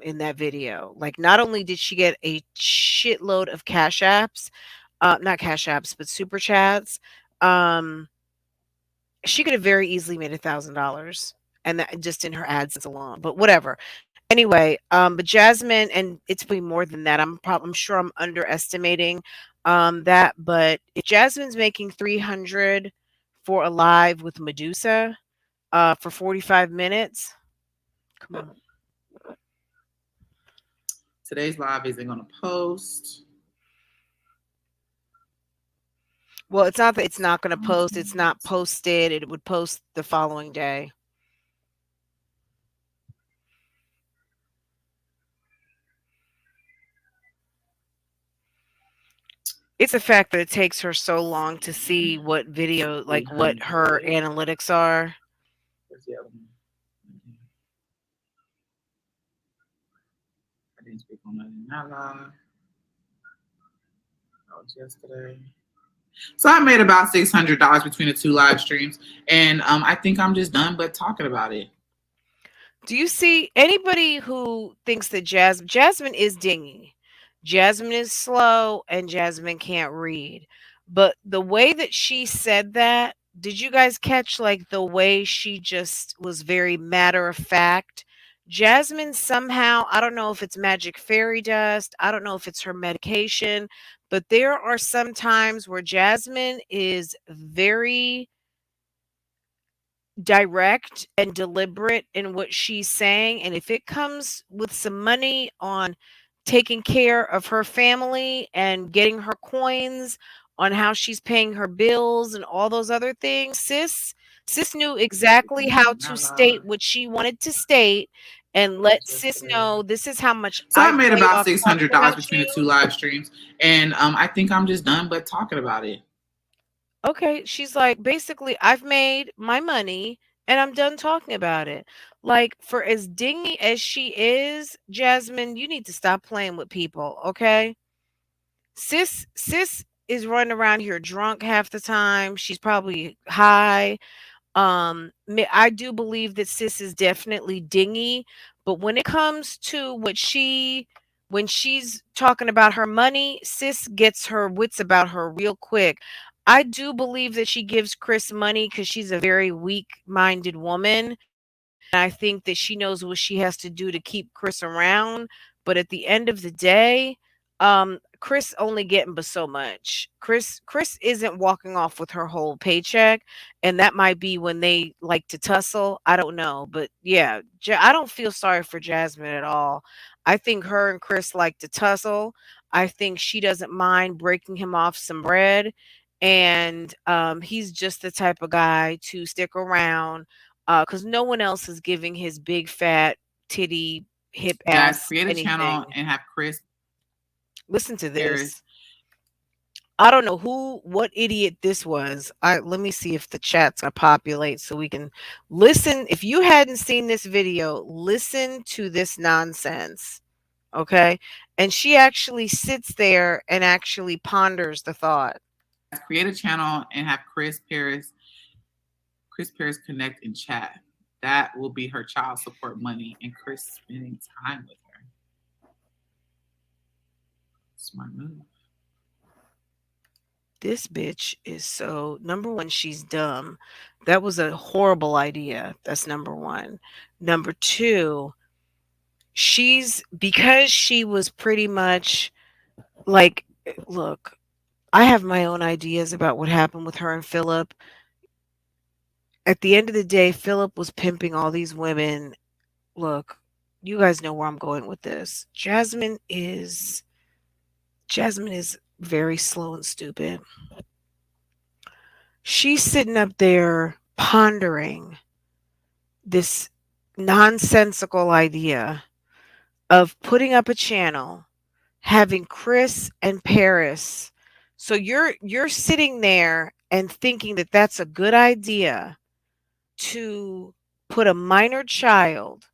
in that video. Like, not only did she get a shitload of cash apps, not cash apps, but super chats, um, she could have very easily made $1,000, and that just in her AdSense alone. But whatever. Anyway, but Jasmine, and it's way more than that. I'm sure I'm underestimating that, but if Jasmine's making 300 for a live with Medusa for 45 minutes, come on. Today's live isn't going to post. Well, it's not that it's not going to post. It's not posted. It would post the following day. It's the fact that it takes her so long to see what video, like what her analytics are. Where's the other one? I didn't speak on that in that live. That was yesterday. So I made about $600 between the two live streams, and I think I'm just done but talking about it. Do you see anybody who thinks that Jasmine is dingy? Jasmine is slow and Jasmine can't read. But the way that she said that, did you guys catch like the way she just was very matter of fact? Jasmine somehow, I don't know if it's magic fairy dust, I don't know if it's her medication, but there are some times where Jasmine is very direct and deliberate in what she's saying. And if it comes with some money on taking care of her family and getting her coins, on how she's paying her bills and all those other things, sis knew exactly how to state what she wanted to state and let sis know this is how much So I I made play about off talking $600 about between the you. two live streams, and I think I'm just done but talking about it. Okay, she's like, basically, I've made my money and I'm done talking about it. Like, for as dingy as she is, Jasmine, you need to stop playing with people, okay? Sis is running around here drunk half the time. She's probably high. I do believe that sis is definitely dingy, but when it comes to when she's talking about her money, sis gets her wits about her real quick. I do believe that she gives Chris money because she's a very weak-minded woman. And I think that she knows what she has to do to keep Chris around. But at the end of the day, Chris only getting but so much. Chris isn't walking off with her whole paycheck, and that might be when they like to tussle. I don't know, but yeah, I don't feel sorry for Jasmine at all. I think her and Chris like to tussle. I think she doesn't mind breaking him off some bread, and he's just the type of guy to stick around because no one else is giving his big fat titty hip Guys, ass create a channel anything. and have Chris Listen to Paris. this. I don't know what idiot this was. Let me see if the chat's gonna populate so we can listen. If you hadn't seen this video, listen to this nonsense. Okay. And she actually sits there and actually ponders the thought. Create a channel and have Chris Paris connect and chat. That will be her child support money and Chris spending time with her. Smart move. This bitch is so number one, she's dumb. That was a horrible idea. That's number one. Number two, because she was pretty much like, look, I have my own ideas about what happened with her and Philip. At the end of the day, Philip was pimping all these women. Look, you guys know where I'm going with this. Jasmine is very slow and stupid. She's sitting up there pondering this nonsensical idea of putting up a channel, having Chris and Paris. So you're sitting there and thinking that that's a good idea to put a minor child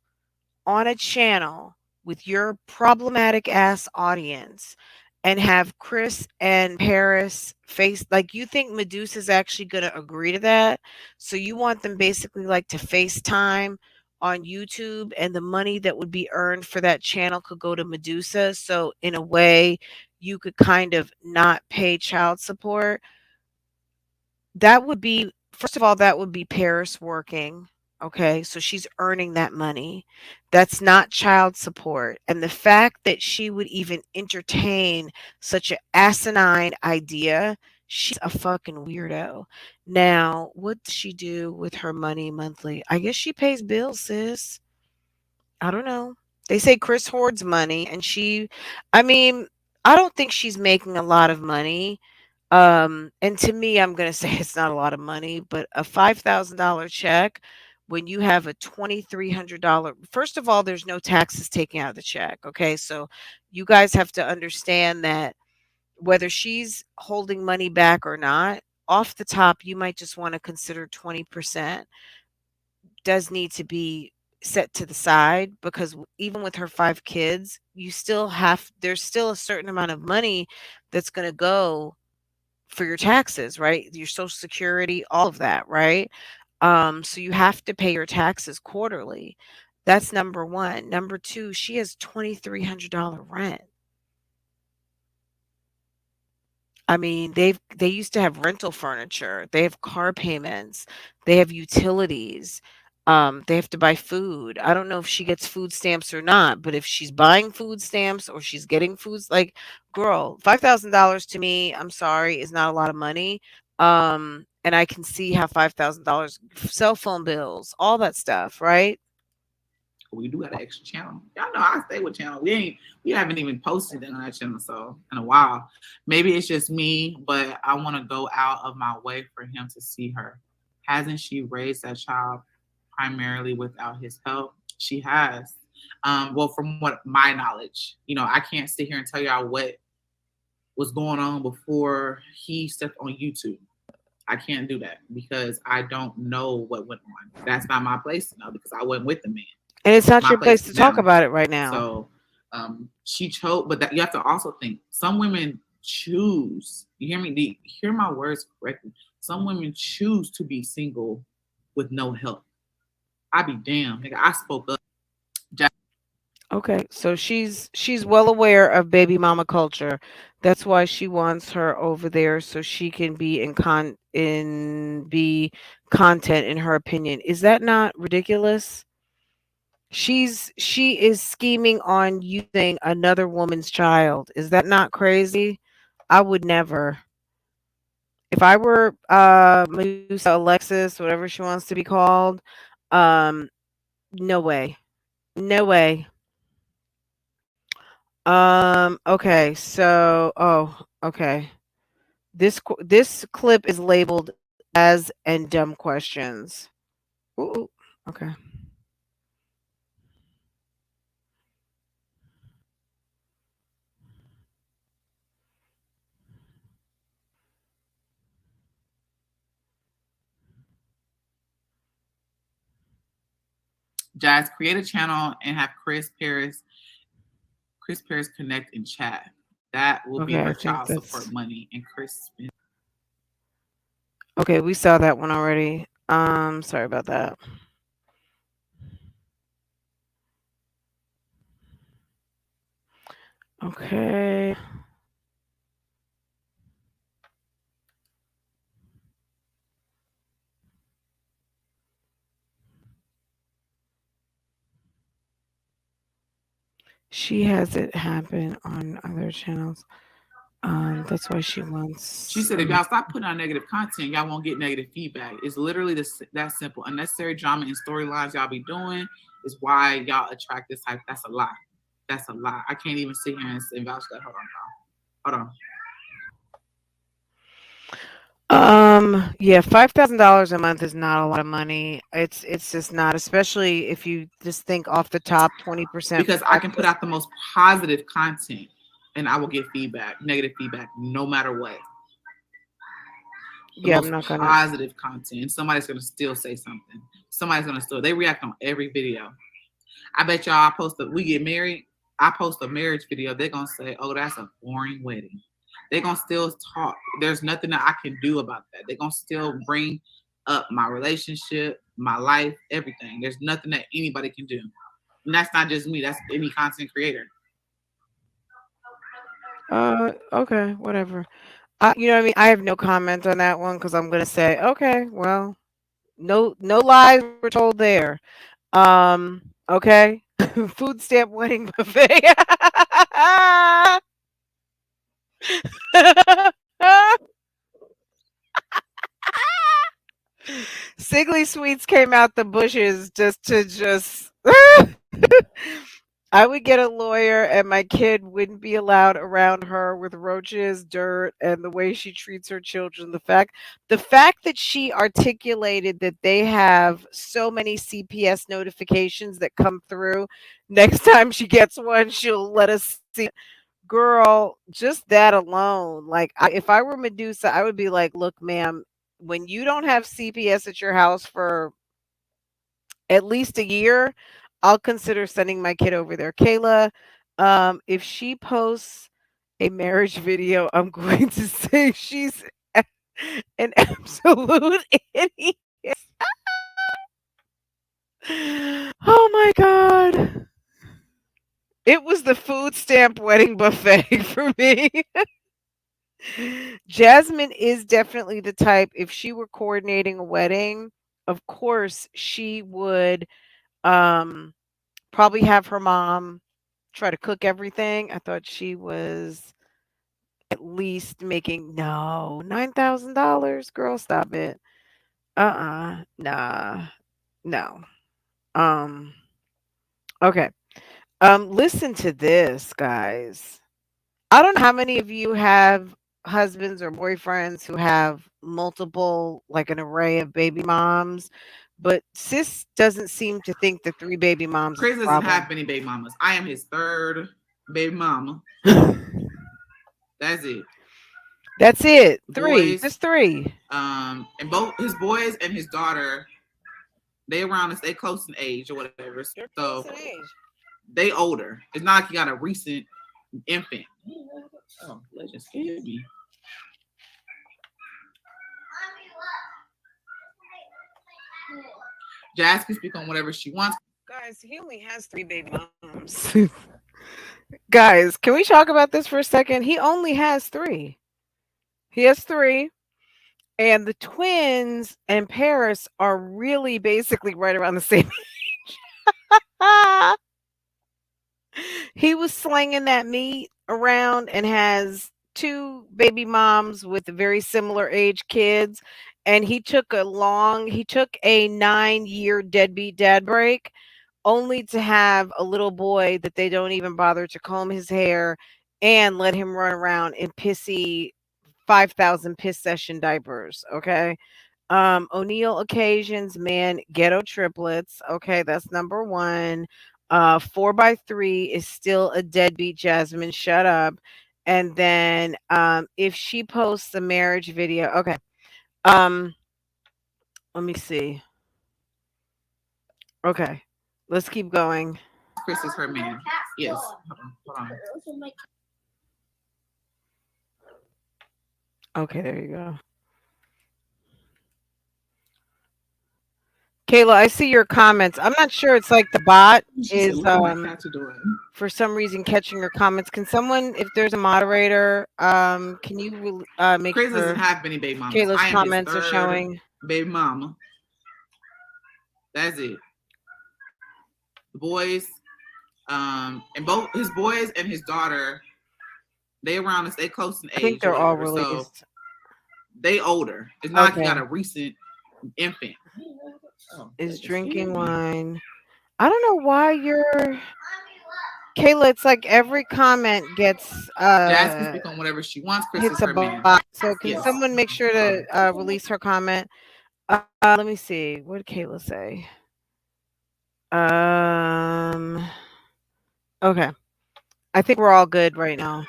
on a channel with your problematic ass audience and have Chris and Paris face like you think Medusa's actually going to agree to that. So you want them basically like to FaceTime on YouTube and the money that would be earned for that channel could go to Medusa. So in a way you could kind of not pay child support. That would be first of all, that would be Paris working, okay? So she's earning that money. That's not child support, and the fact that she would even entertain such an asinine idea, she's a fucking weirdo. Now, what does she do with her money monthly? I guess she pays bills, sis. I don't know. They say Chris hoards money, and I mean, I don't think she's making a lot of money. And to me, I'm gonna say it's not a lot of money, but a $5,000 check when you have a $2,300. First of all, there's no taxes taken out of the check. Okay, so you guys have to understand that whether she's holding money back or not, off the top, you might just want to consider 20% does need to be set to the side because even with her 5 kids, you still have there's still a certain amount of money that's going to go for your taxes, right? Your social security, all of that, right? So you have to pay your taxes quarterly. That's number one. Number two, she has $2,300 rent. I mean, they used to have rental furniture, they have car payments, they have utilities, they have to buy food. I don't know if she gets food stamps or not, but if she's buying food stamps or she's getting foods, like, girl, $5,000 to me, I'm sorry, is not a lot of money. And I can see how $5,000, cell phone bills, all that stuff, right? We do got an extra channel. Y'all know I stay with channel. We haven't even posted it on that channel so in a while. Maybe it's just me, but I want to go out of my way for him to see her. Hasn't she raised that child primarily without his help? She has. Well, from what my knowledge, I can't sit here and tell y'all what was going on before he stepped on YouTube. I can't do that because I don't know what went on. That's not my place to know because I wasn't with the man. And it's not My your place place to to talk them. about it right now. So she chose, but that you have to also think some women choose. You hear me? Hear my words correctly. Some women choose to be single with no help. I be damn, nigga. I spoke up. Okay, so she's well aware of baby mama culture. That's why she wants her over there so she can be be content in her opinion. Is that not ridiculous? She is scheming on using another woman's child. Is that not crazy? I would never. If I were Medusa Alexis, whatever she wants to be called, um no way. No way. Okay, so okay. This clip is labeled as and dumb questions. Ooh, okay. Jazz, create a channel and have Chris Paris connect and chat. That will be Okay, her I think child that's support money, and Chris. okay. We saw that one already. Sorry about that. Okay. She has it happen on other channels. That's why she She wants. said, if y'all stop putting out negative content, y'all won't get negative feedback. It's literally that simple. Unnecessary drama and storylines y'all be doing is why y'all attract this type. That's a lie. That's a lie. I can't even sit here and vouch that. Hold on, y'all. Hold on. Yeah, $5,000 a month is not a lot of money. It's just not, especially if you just think off the top, 20% Because I can put out the most positive content and I will get feedback, negative feedback, no matter what. The Yeah, I'm most not gonna. positive content. And somebody's gonna still say something. Somebody's gonna still they react on every video. I bet y'all we get married, I post a marriage video, they're gonna say, oh, that's a boring wedding. They're gonna still talk. There's nothing that I can do about that. They're gonna still bring up my relationship, my life, everything. There's nothing that anybody can do. And that's not just me, that's any content creator. Okay, whatever. You know what I mean? I have no comment on that one because I'm gonna say, okay, well, no lies were told there. Okay, food stamp wedding buffet. Sigley Sweets came out the bushes just to I would get a lawyer and my kid wouldn't be allowed around her with roaches, dirt, and the way she treats her children. The fact that she articulated that they have so many CPS notifications that come through. Next time she gets one, she'll let us see it. Girl, just that alone. Like if I were Medusa, I would be like, look, ma'am, when you don't have CPS at your house for at least a year, I'll consider sending my kid over there. Kayla, if she posts a marriage video, I'm going to say she's an absolute idiot. Oh my God. It was the food stamp wedding buffet for me. Jasmine is definitely the type, if she were coordinating a wedding, of course, she would um probably have her mom try to cook everything. I thought she was at least making no $9,000. Girl, stop it. Nah, no. Um, okay. Listen to this, guys. I don't know how many of you have husbands or boyfriends who have multiple, like an array of baby moms, but sis doesn't seem to think that three baby moms is Chris a doesn't have problem. many baby mamas. I am his third baby mama. That's it. That's it. The Three. boys, Just three. and both his boys and his daughter, they around us, they close in age or whatever. They're So close in age. they older. It's not like you got a recent infant. Oh, that just scared me. Jazz can speak on whatever she wants. Guys, he only has three baby moms. Guys, can we talk about this for a second? He only has three. He has three. And the twins and Paris are really basically right around the same age. He was slinging that meat around and has two baby moms with very similar age kids. And he took a 9-year deadbeat dad break only to have a little boy that they don't even bother to comb his hair and let him run around in pissy 5,000 piss session diapers. Okay. O'Neill occasions, man, ghetto triplets. Okay, that's number one. 4 by 3 is still a deadbeat. Jasmine, shut up. And then if she posts a marriage video, okay. Um, let me see. Okay, let's keep going. Chris is her man. Yes. Hold on. Okay, there you go. Kayla, I see your comments. I'm not sure. It's like the bot She said, is "Look what my cats are doing." for some reason catching your comments. Can someone, if there's a moderator, can you make Chris doesn't sure have many baby mamas. Kayla's I am his comments are third showing? baby mama. That's it. The boys, and both his boys and his daughter, they around us, they close in I think age or they're all whatever. So released. they older. It's not like you got Okay. a recent infant. Oh, Is that just scared drinking me. wine. I don't know why you're Kayla, it's like every comment gets Jazz can speak on whatever she wants. Chris is hits a her man. bot. So can Yes. someone make sure Hold to on. release her comment? Let me see. What did Kayla say? Um okay. I think we're all good right now.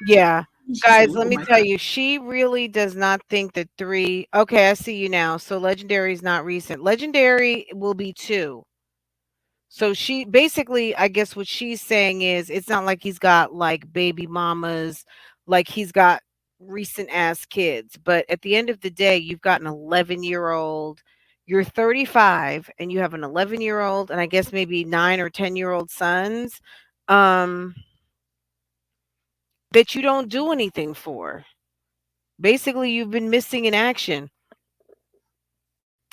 Yeah. She said, Guys, "Look let what me my tell cat." you, she really does not think that three. Okay, I see you now. So Legendary is not recent. Legendary will be two. So she basically, I guess what she's saying is it's not like he's got like baby mamas, like he's got recent ass kids. But at the end of the day, you've got an 11-year-old, you're 35, and you have an 11-year-old, and I guess maybe 9 or 10-year-old sons that you don't do anything for. Basically, you've been missing in action.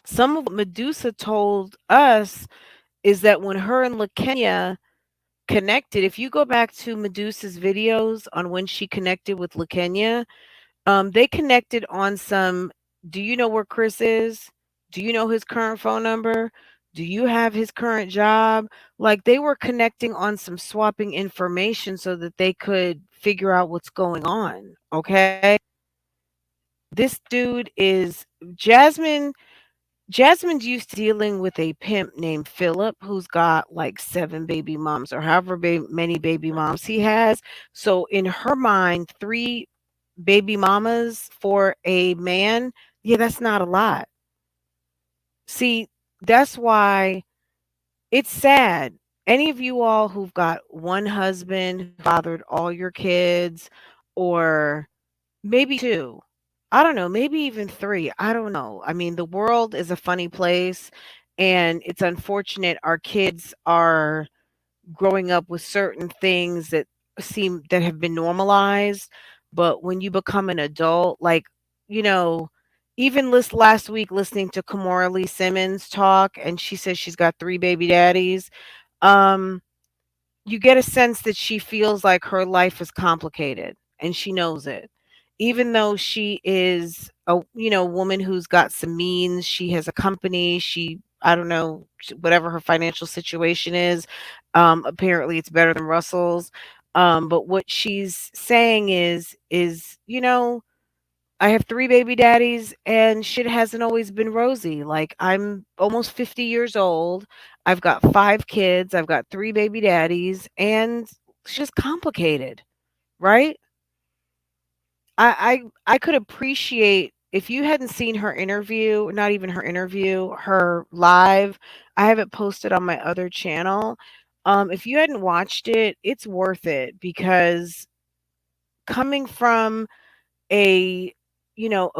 Some of what Medusa told us is that when her and LaKenya connected, if you go back to Medusa's videos on when she connected with LaKenya, they connected on some. Do you know where Chris is? Do you know his current phone number? Do you have his current job? Like they were connecting on some swapping information so that they could figure out what's going on. Okay. This dude is Jasmine. Jasmine's used to dealing with a pimp named Philip who's got like seven baby moms or however many baby moms he has. So in her mind, three baby mamas for a man, yeah, that's not a lot. See, that's why it's sad. Any of you all who've got one husband who fathered all your kids, or maybe two, I don't know, maybe even three, I don't know. I mean, the world is a funny place, and it's unfortunate our kids are growing up with certain things that seem that have been normalized, but when you become an adult, like, you know, even this last week listening to Kamora Lee Simmons talk, and she says she's got three baby daddies. um you get a sense that she feels like her life is complicated and she knows it. Even though she is a woman who's got some means, she has a company, she I don't know whatever her financial situation is. Apparently it's better than Russell's. But what she's saying is, I have 3 baby daddies and shit hasn't always been rosy. Like, I'm almost 50 years old. I've got 5 kids. I've got 3 baby daddies, and it's just complicated, right? I could appreciate if you hadn't seen her interview, not even her interview, her live. I have it posted on my other channel. If you hadn't watched it, it's worth it because coming from a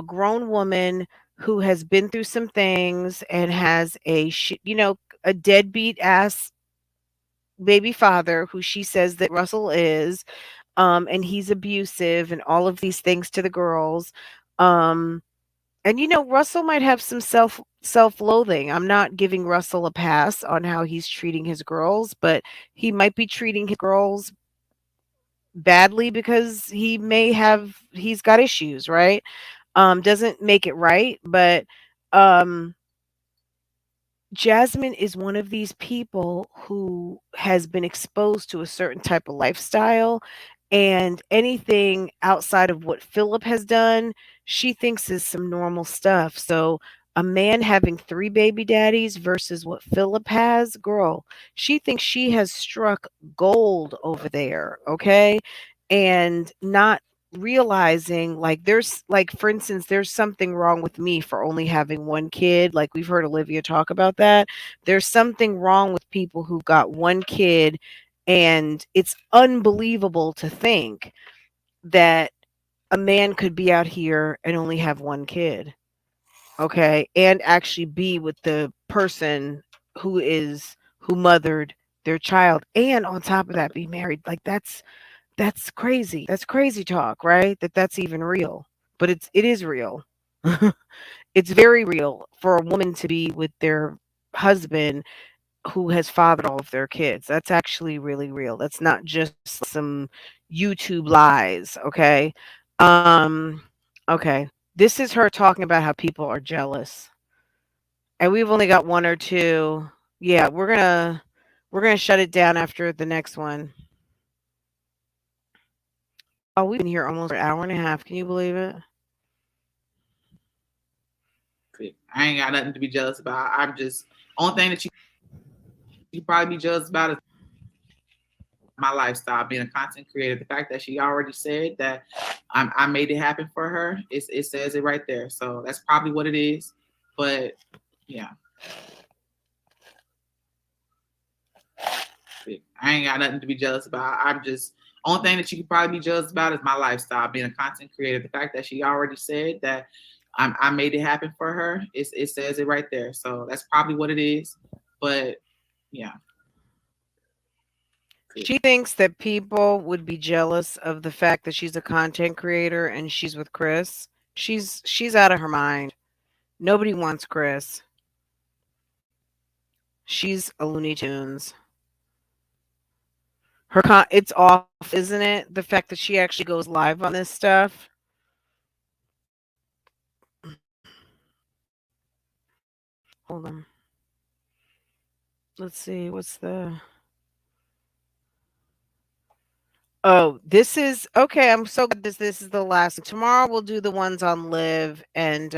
grown woman who has been through some things and has a deadbeat ass baby father who she says that Russell is, and he's abusive and all of these things to the girls. um and Russell might have some self-loathing. I'm not giving Russell a pass on how he's treating his girls, but he might be treating his girls badly because he's got issues, right? Doesn't make it right, but um Jasmine is one of these people who has been exposed to a certain type of lifestyle, and anything outside of what Philip has done, she thinks is some normal stuff. So, a man having 3 baby daddies versus what Philip has, girl, she thinks she has struck gold over there, okay? And not realizing like there's like for instance there's something wrong with me for only having one kid. Like we've heard Olivia talk about that. There's something wrong with people who've got one kid, and it's unbelievable to think that a man could be out here and only have one kid, okay, and actually be with the person who mothered their child, and on top of that be married. Like that's crazy. That's crazy talk, right? That's even real. But it is real. It's very real for a woman to be with their husband who has fathered all of their kids. That's actually really real. That's not just some YouTube lies, okay? Um okay. This is her talking about how people are jealous. And we've only got one or two. Yeah, we're going to shut it down after the next one. Oh, we've been here almost an hour and a half. Can you believe it? I ain't got nothing to be jealous about. I'm just only thing that you probably be jealous about is my lifestyle, being a content creator. The fact that she already said that I made it happen for her, it says it right there. So that's probably what it is. But yeah, I ain't got nothing to be jealous about. I'm just only thing that you could probably be jealous about is my lifestyle, being a content creator. The fact that she already said that I made it happen for her, it says it right there. So that's probably what it is. But yeah. She thinks that people would be jealous of the fact that she's a content creator and she's with Chris. She's out of her mind. Nobody wants Chris. She's a Looney Tunes. It's off, isn't it? The fact that she actually goes live on this stuff. Hold on. Let's see. What's the. Oh, this is okay. I'm so glad this is the last. Tomorrow we'll do the ones on live and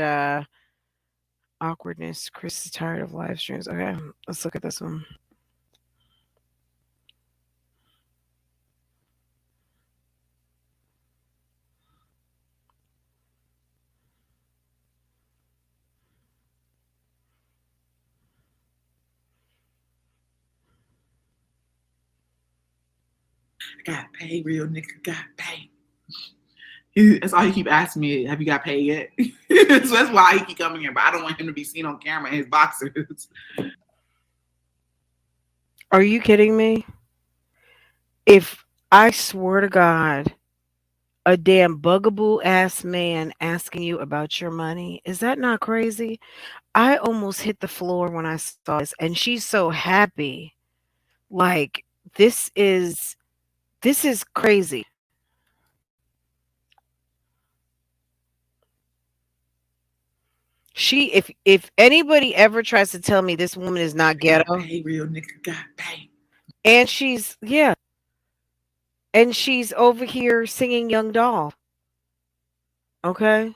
awkwardness. Chris is tired of live streams. Okay, let's look at this one. I got paid, real nigga got paid. That's all he keep asking me. Have you got paid yet? So that's why he keep coming here. But I don't want him to be seen on camera in his boxers. Are you kidding me? If I swear to God, a damn bugaboo ass man asking you about your money, is that not crazy? I almost hit the floor when I saw this, and she's so happy. Like this is crazy. If anybody ever tries to tell me this woman is not Got ghetto, paid, real nigga got paid. and she's yeah, and she's over here singing Young Doll, okay?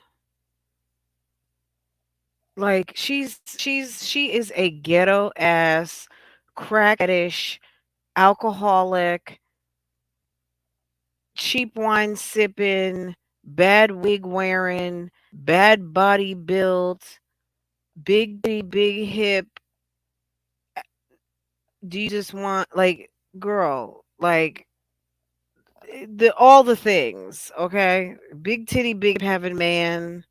Like she is a ghetto ass crack addish alcoholic, cheap wine sipping, bad wig wearing, bad body built, big titty, big hip. Do you just want like girl, like the all the things, okay? Big titty, big hip having man.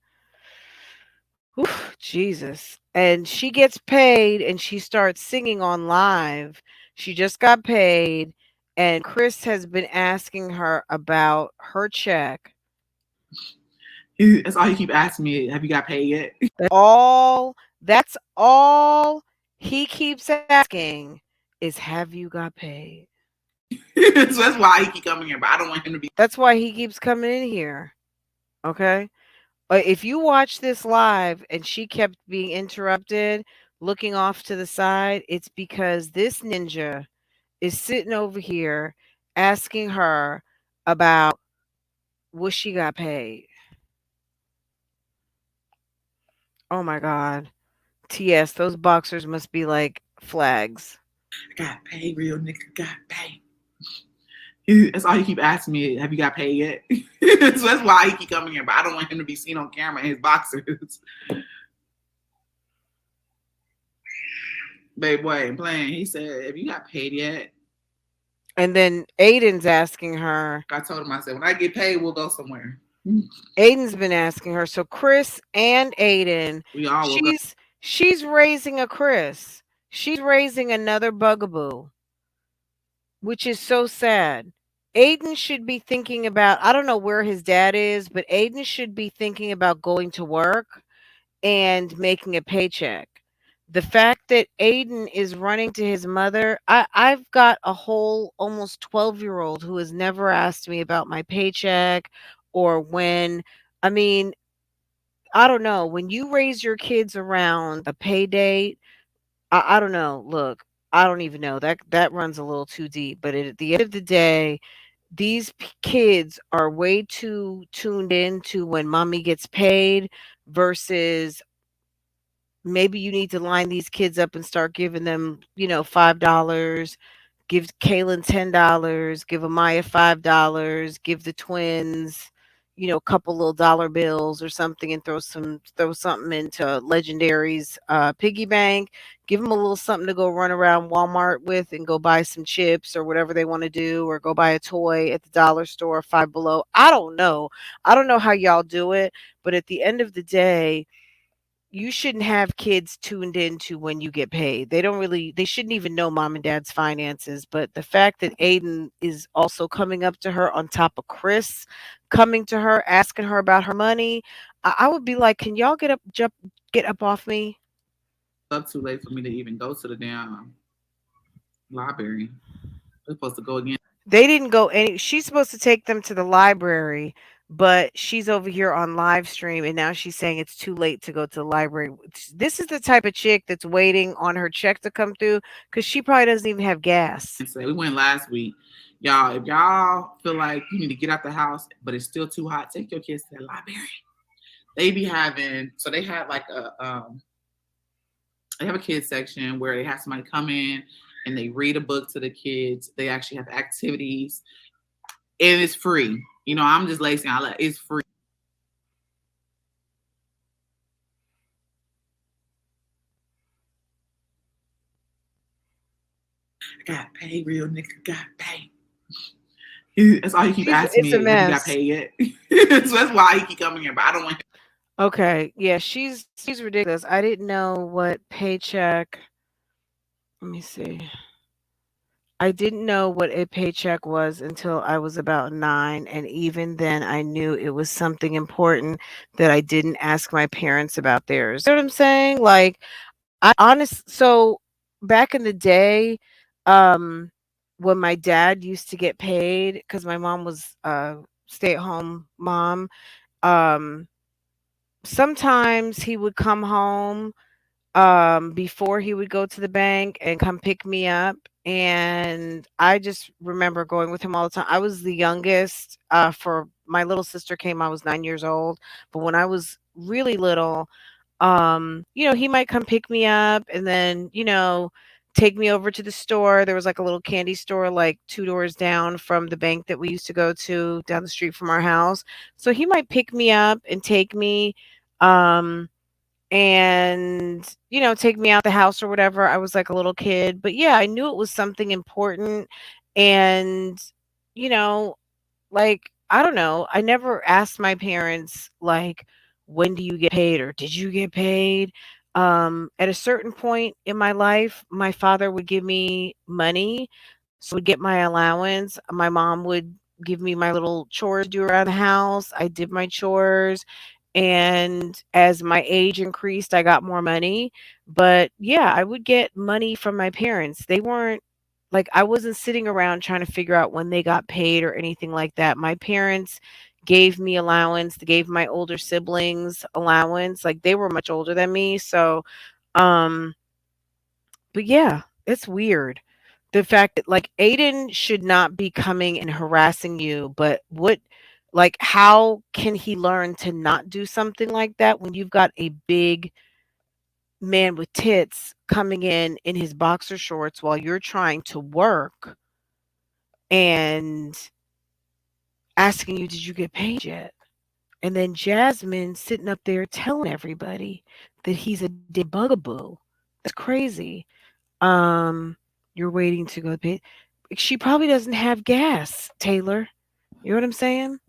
Oof, Jesus. And she gets paid and she starts singing on live. She just got paid and Chris has been asking her about her check. That's all he keep asking me. Have you got paid yet? That's all he keeps asking is have you got paid? So that's why he keep coming here. But I don't want him to be. That's why he keeps coming in here. Okay? If you watch this live and she kept being interrupted, looking off to the side, it's because this ninja is sitting over here asking her about what she got paid. Oh my God. TS, those boxers must be like flags. I got paid, real nigga got paid. That's all he keep asking me. Have you got paid yet? So that's why he keep coming here. But I don't want him to be seen on camera in his boxers. Babe boy ain't playing. He said, have you got paid yet? And then Aiden's asking her. I told him, I said, when I get paid, we'll go somewhere. Aiden's been asking her. So Chris and Aiden, We all will go. she's raising a Chris. She's raising another bugaboo, which is so sad. Aiden should be thinking about, I don't know where his dad is, but Aiden should be thinking about going to work and making a paycheck. The fact that Aiden is running to his mother, I've got a whole almost 12-year-old who has never asked me about my paycheck or when. I mean, I don't know. When you raise your kids around a pay date, I don't know. Look, I don't even know. That runs a little too deep. But at the end of the day, these kids are way too tuned in to when mommy gets paid versus maybe you need to line these kids up and start giving them, $5, give Kaylin $10, give Amaya $5, give the twins, a couple little dollar bills or something and throw something into Legendary's piggy bank. Give them a little something to go run around Walmart with and go buy some chips or whatever they want to do or go buy a toy at the dollar store, Five Below. I don't know. I don't know how y'all do it, but at the end of the day, you shouldn't have kids tuned into when you get paid. They shouldn't even know mom and dad's finances. But the fact that Aiden is also coming up to her on top of Chris, coming to her, asking her about her money, I would be like, can y'all get up off me? Up too late for me to even go to the damn library. We're supposed to go again. They didn't go any. She's supposed to take them to the library, but she's over here on live stream and now she's saying it's too late to go to the library. This is the type of chick that's waiting on her check to come through because she probably doesn't even have gas. We went last week. Y'all, if y'all feel like you need to get out the house, but it's still too hot, take your kids to the library. They be having, so they have like they have a kids section where they have somebody come in and they read a book to the kids. They actually have activities and it's free. You know, I'm just lazy. It's free. I got paid, real nigga got paid. That's all he keep asking It's me. a Have you got mess. paid yet? So that's why he keep coming here. But I don't want him. Okay, yeah, she's ridiculous. I didn't know what paycheck. Let me see. I didn't know what a paycheck was until I was about 9, and even then I knew it was something important that I didn't ask my parents about theirs. You know what I'm saying? Like, so back in the day, um, when my dad used to get paid, because my mom was a stay-at-home mom, um, sometimes he would come home before he would go to the bank and come pick me up, and I just remember going with him all the time. I was the youngest. For my little sister came, I was 9 years old, but when I was really little, he might come pick me up and then, take me over to the store. There was like a little candy store like 2 doors down from the bank that we used to go to down the street from our house. So he might pick me up and take me. Um, and take me out the house or whatever. I was like a little kid, but yeah, I knew it was something important. And you know like, I don't know, I never asked my parents like, when do you get paid or did you get paid? At a certain point in my life, my father would give me money, so I would get my allowance. My mom would give me my little chores to do around the house. I did my chores, and as my age increased, I got more money. But yeah, I would get money from my parents. They weren't like, I wasn't sitting around trying to figure out when they got paid or anything like that. My parents gave me allowance. They gave my older siblings allowance. Like, they were much older than me. So, um, but yeah, it's weird. The fact that like Aiden should not be coming and harassing you, but how can he learn to not do something like that when you've got a big man with tits coming in his boxer shorts while you're trying to work and asking you, "Did you get paid yet?" And then Jasmine sitting up there telling everybody that he's a damn bugaboo. That's crazy. Um, you're waiting to go pay. She probably doesn't have gas, Taylor. You know what I'm saying?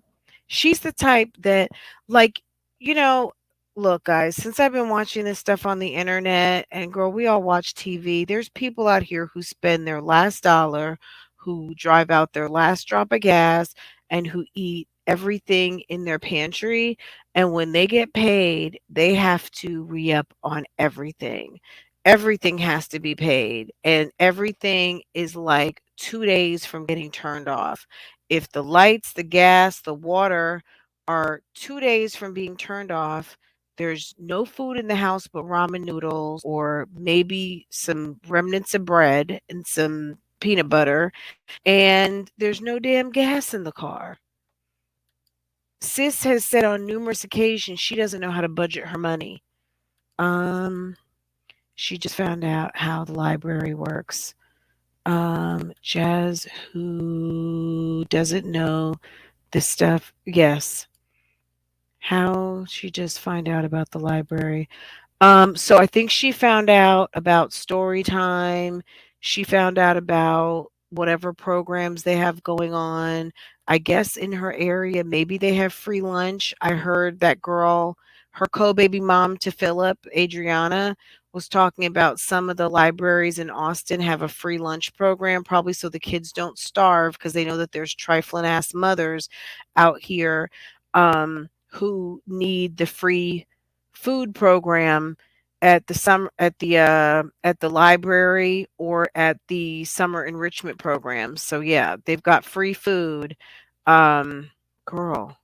She's the type that, like, you know, look, guys, since I've been watching this stuff on the internet, and girl, we all watch TV, there's people out here who spend their last dollar, who drive out their last drop of gas, and who eat everything in their pantry. And when they get paid, they have to re up on everything. Everything has to be paid, and everything is like 2 days from getting turned off. If the lights, the gas, the water are 2 days from being turned off, there's no food in the house but ramen noodles or maybe some remnants of bread and some peanut butter, and there's no damn gas in the car. Sis has said on numerous occasions she doesn't know how to budget her money. Um, she just found out how the library works. Jazz, who doesn't know this stuff, yes. How she just find out about the library? So I think she found out about story time. She found out about whatever programs they have going on. I guess in her area, maybe they have free lunch. I heard that girl, her co-baby mom to Philip, Adriana, was talking about some of the libraries in Austin have a free lunch program, probably so the kids don't starve because they know that there's trifling ass mothers out here who need the free food program at the library or at the summer enrichment programs. So yeah, they've got free food. Um, girl.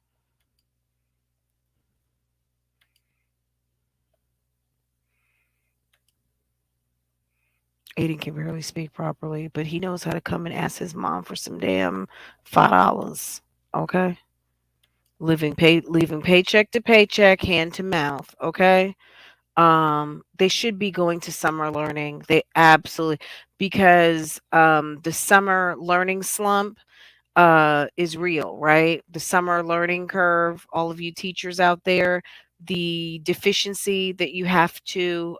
Aiden can barely speak properly, but he knows how to come and ask his mom for some damn $5. Okay, leaving paycheck to paycheck, hand to mouth. Okay. They should be going to summer learning. They absolutely, because the summer learning slump is real, right? The summer learning curve, all of you teachers out there, the deficiency that you have to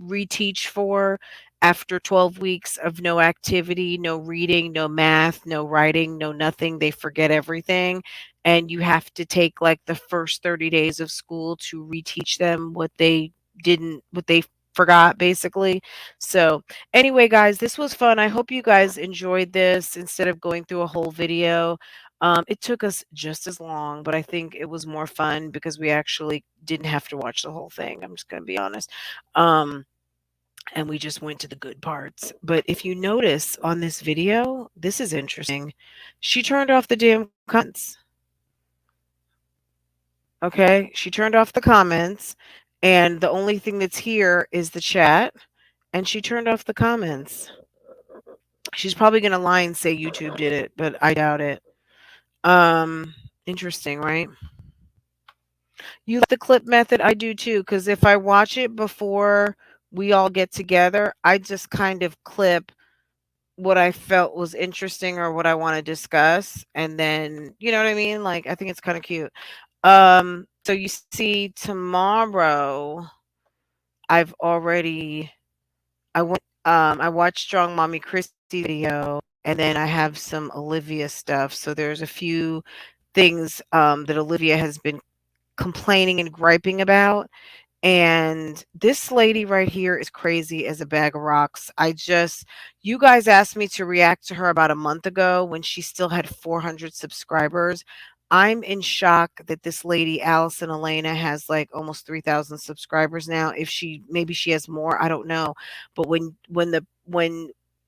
reteach for after 12 weeks of no activity, no reading, no math, no writing, no nothing. They forget everything. And you have to take like the first 30 days of school to reteach them what they forgot basically. So, anyway, guys, this was fun. I hope you guys enjoyed this instead of going through a whole video. It took us just as long, but I think it was more fun because we actually didn't have to watch the whole thing. I'm just going to be honest. Um, and we just went to the good parts. But if you notice on this video, this is interesting. She turned off the damn comments. Okay. She turned off the comments. And the only thing that's here is the chat. And she turned off the comments. She's probably gonna lie and say YouTube did it, but I doubt it. Interesting, right? You like the clip method? I do too, because if I watch it before we all get together, I just kind of clip what I felt was interesting or what I want to discuss, and then you know what I mean? Like I think it's kind of cute. So you see tomorrow I've already I watched Strong Mommy Christie's video, and then I have some Olivia stuff. So there's a few things that Olivia has been complaining and griping about. And this lady right here is crazy as a bag of rocks. You guys asked me to react to her about a month ago when she still had 400 subscribers. I'm in shock that this lady, Allison Elena, has like almost 3,000 subscribers now. If maybe she has more, I don't know. But when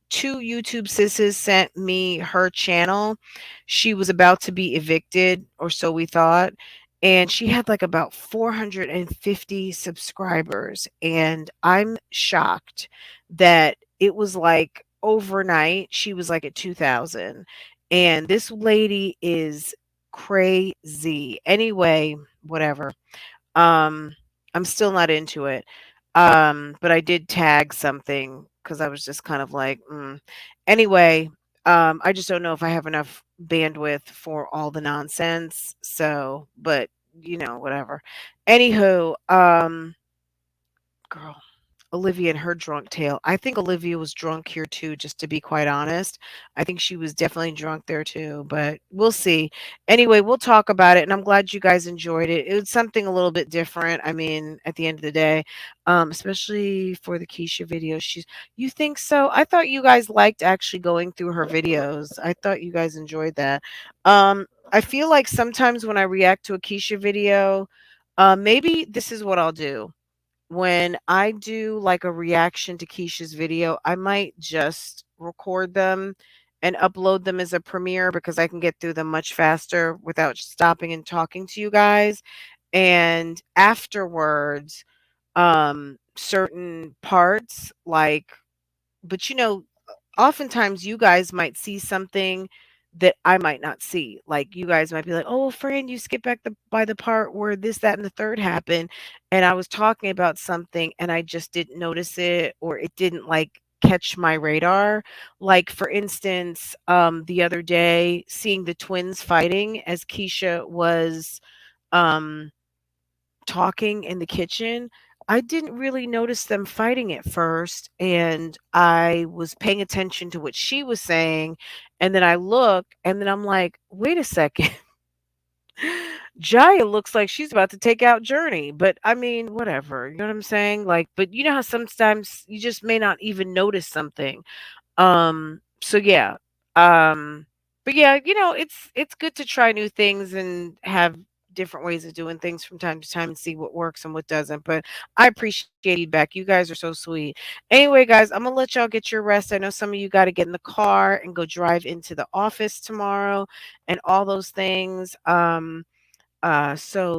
two YouTube sisters sent me her channel, she was about to be evicted, or so we thought, and she had like about 450 subscribers, and I'm shocked that it was like overnight she was like at 2,000, and this lady is crazy. Anyway, whatever. um I'm still not into it. But I did tag something because I was just kind of like, anyway. I just don't know if I have enough bandwidth for all the nonsense. So, but whatever. Anywho, girl, Olivia and her drunk tale. I think Olivia was drunk here too, just to be quite honest. I think she was definitely drunk there too, but we'll see. Anyway, we'll talk about it, and I'm glad you guys enjoyed it. It was something a little bit different. I mean, at the end of the day, especially for the Keisha video. You think so? I thought you guys liked actually going through her videos. I thought you guys enjoyed that. I feel like sometimes when I react to a Keisha video, maybe this is what I'll do when I do like a reaction to Keisha's video. I might just record them and upload them as a premiere because I can get through them much faster without stopping and talking to you guys. And afterwards, certain parts like, but oftentimes you guys might see something that I might not see. Like you guys might be like, "Oh, friend, you skipped back by the part where this, that, and the third happened," and I was talking about something and I just didn't notice it, or it didn't like catch my radar. Like for instance, the other day, seeing the twins fighting as Keisha was um talking in the kitchen, I didn't really notice them fighting at first, and I was paying attention to what she was saying, and then I look, and then I'm like, "Wait a second. Jaya looks like she's about to take out Journey." But I mean, whatever. You know what I'm saying? Like, but you know how sometimes you just may not even notice something. So yeah. Um, but yeah, it's good to try new things and have different ways of doing things from time to time and see what works and what doesn't. But I appreciate feedback. You guys are so sweet. Anyway, guys, I'm gonna let y'all get your rest. I know some of you got to get in the car and go drive into the office tomorrow and all those things. So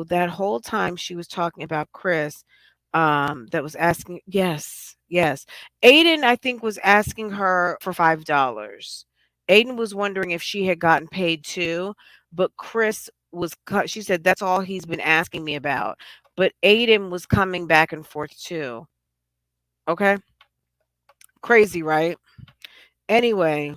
that whole time she was talking about Chris, that was asking, yes, Yes. Aiden, I think, was asking her for $5. Aiden was wondering if she had gotten paid too, but Chris was she said that's all he's been asking me about. But Aiden was coming back and forth too. Okay? Crazy, right? Anyway,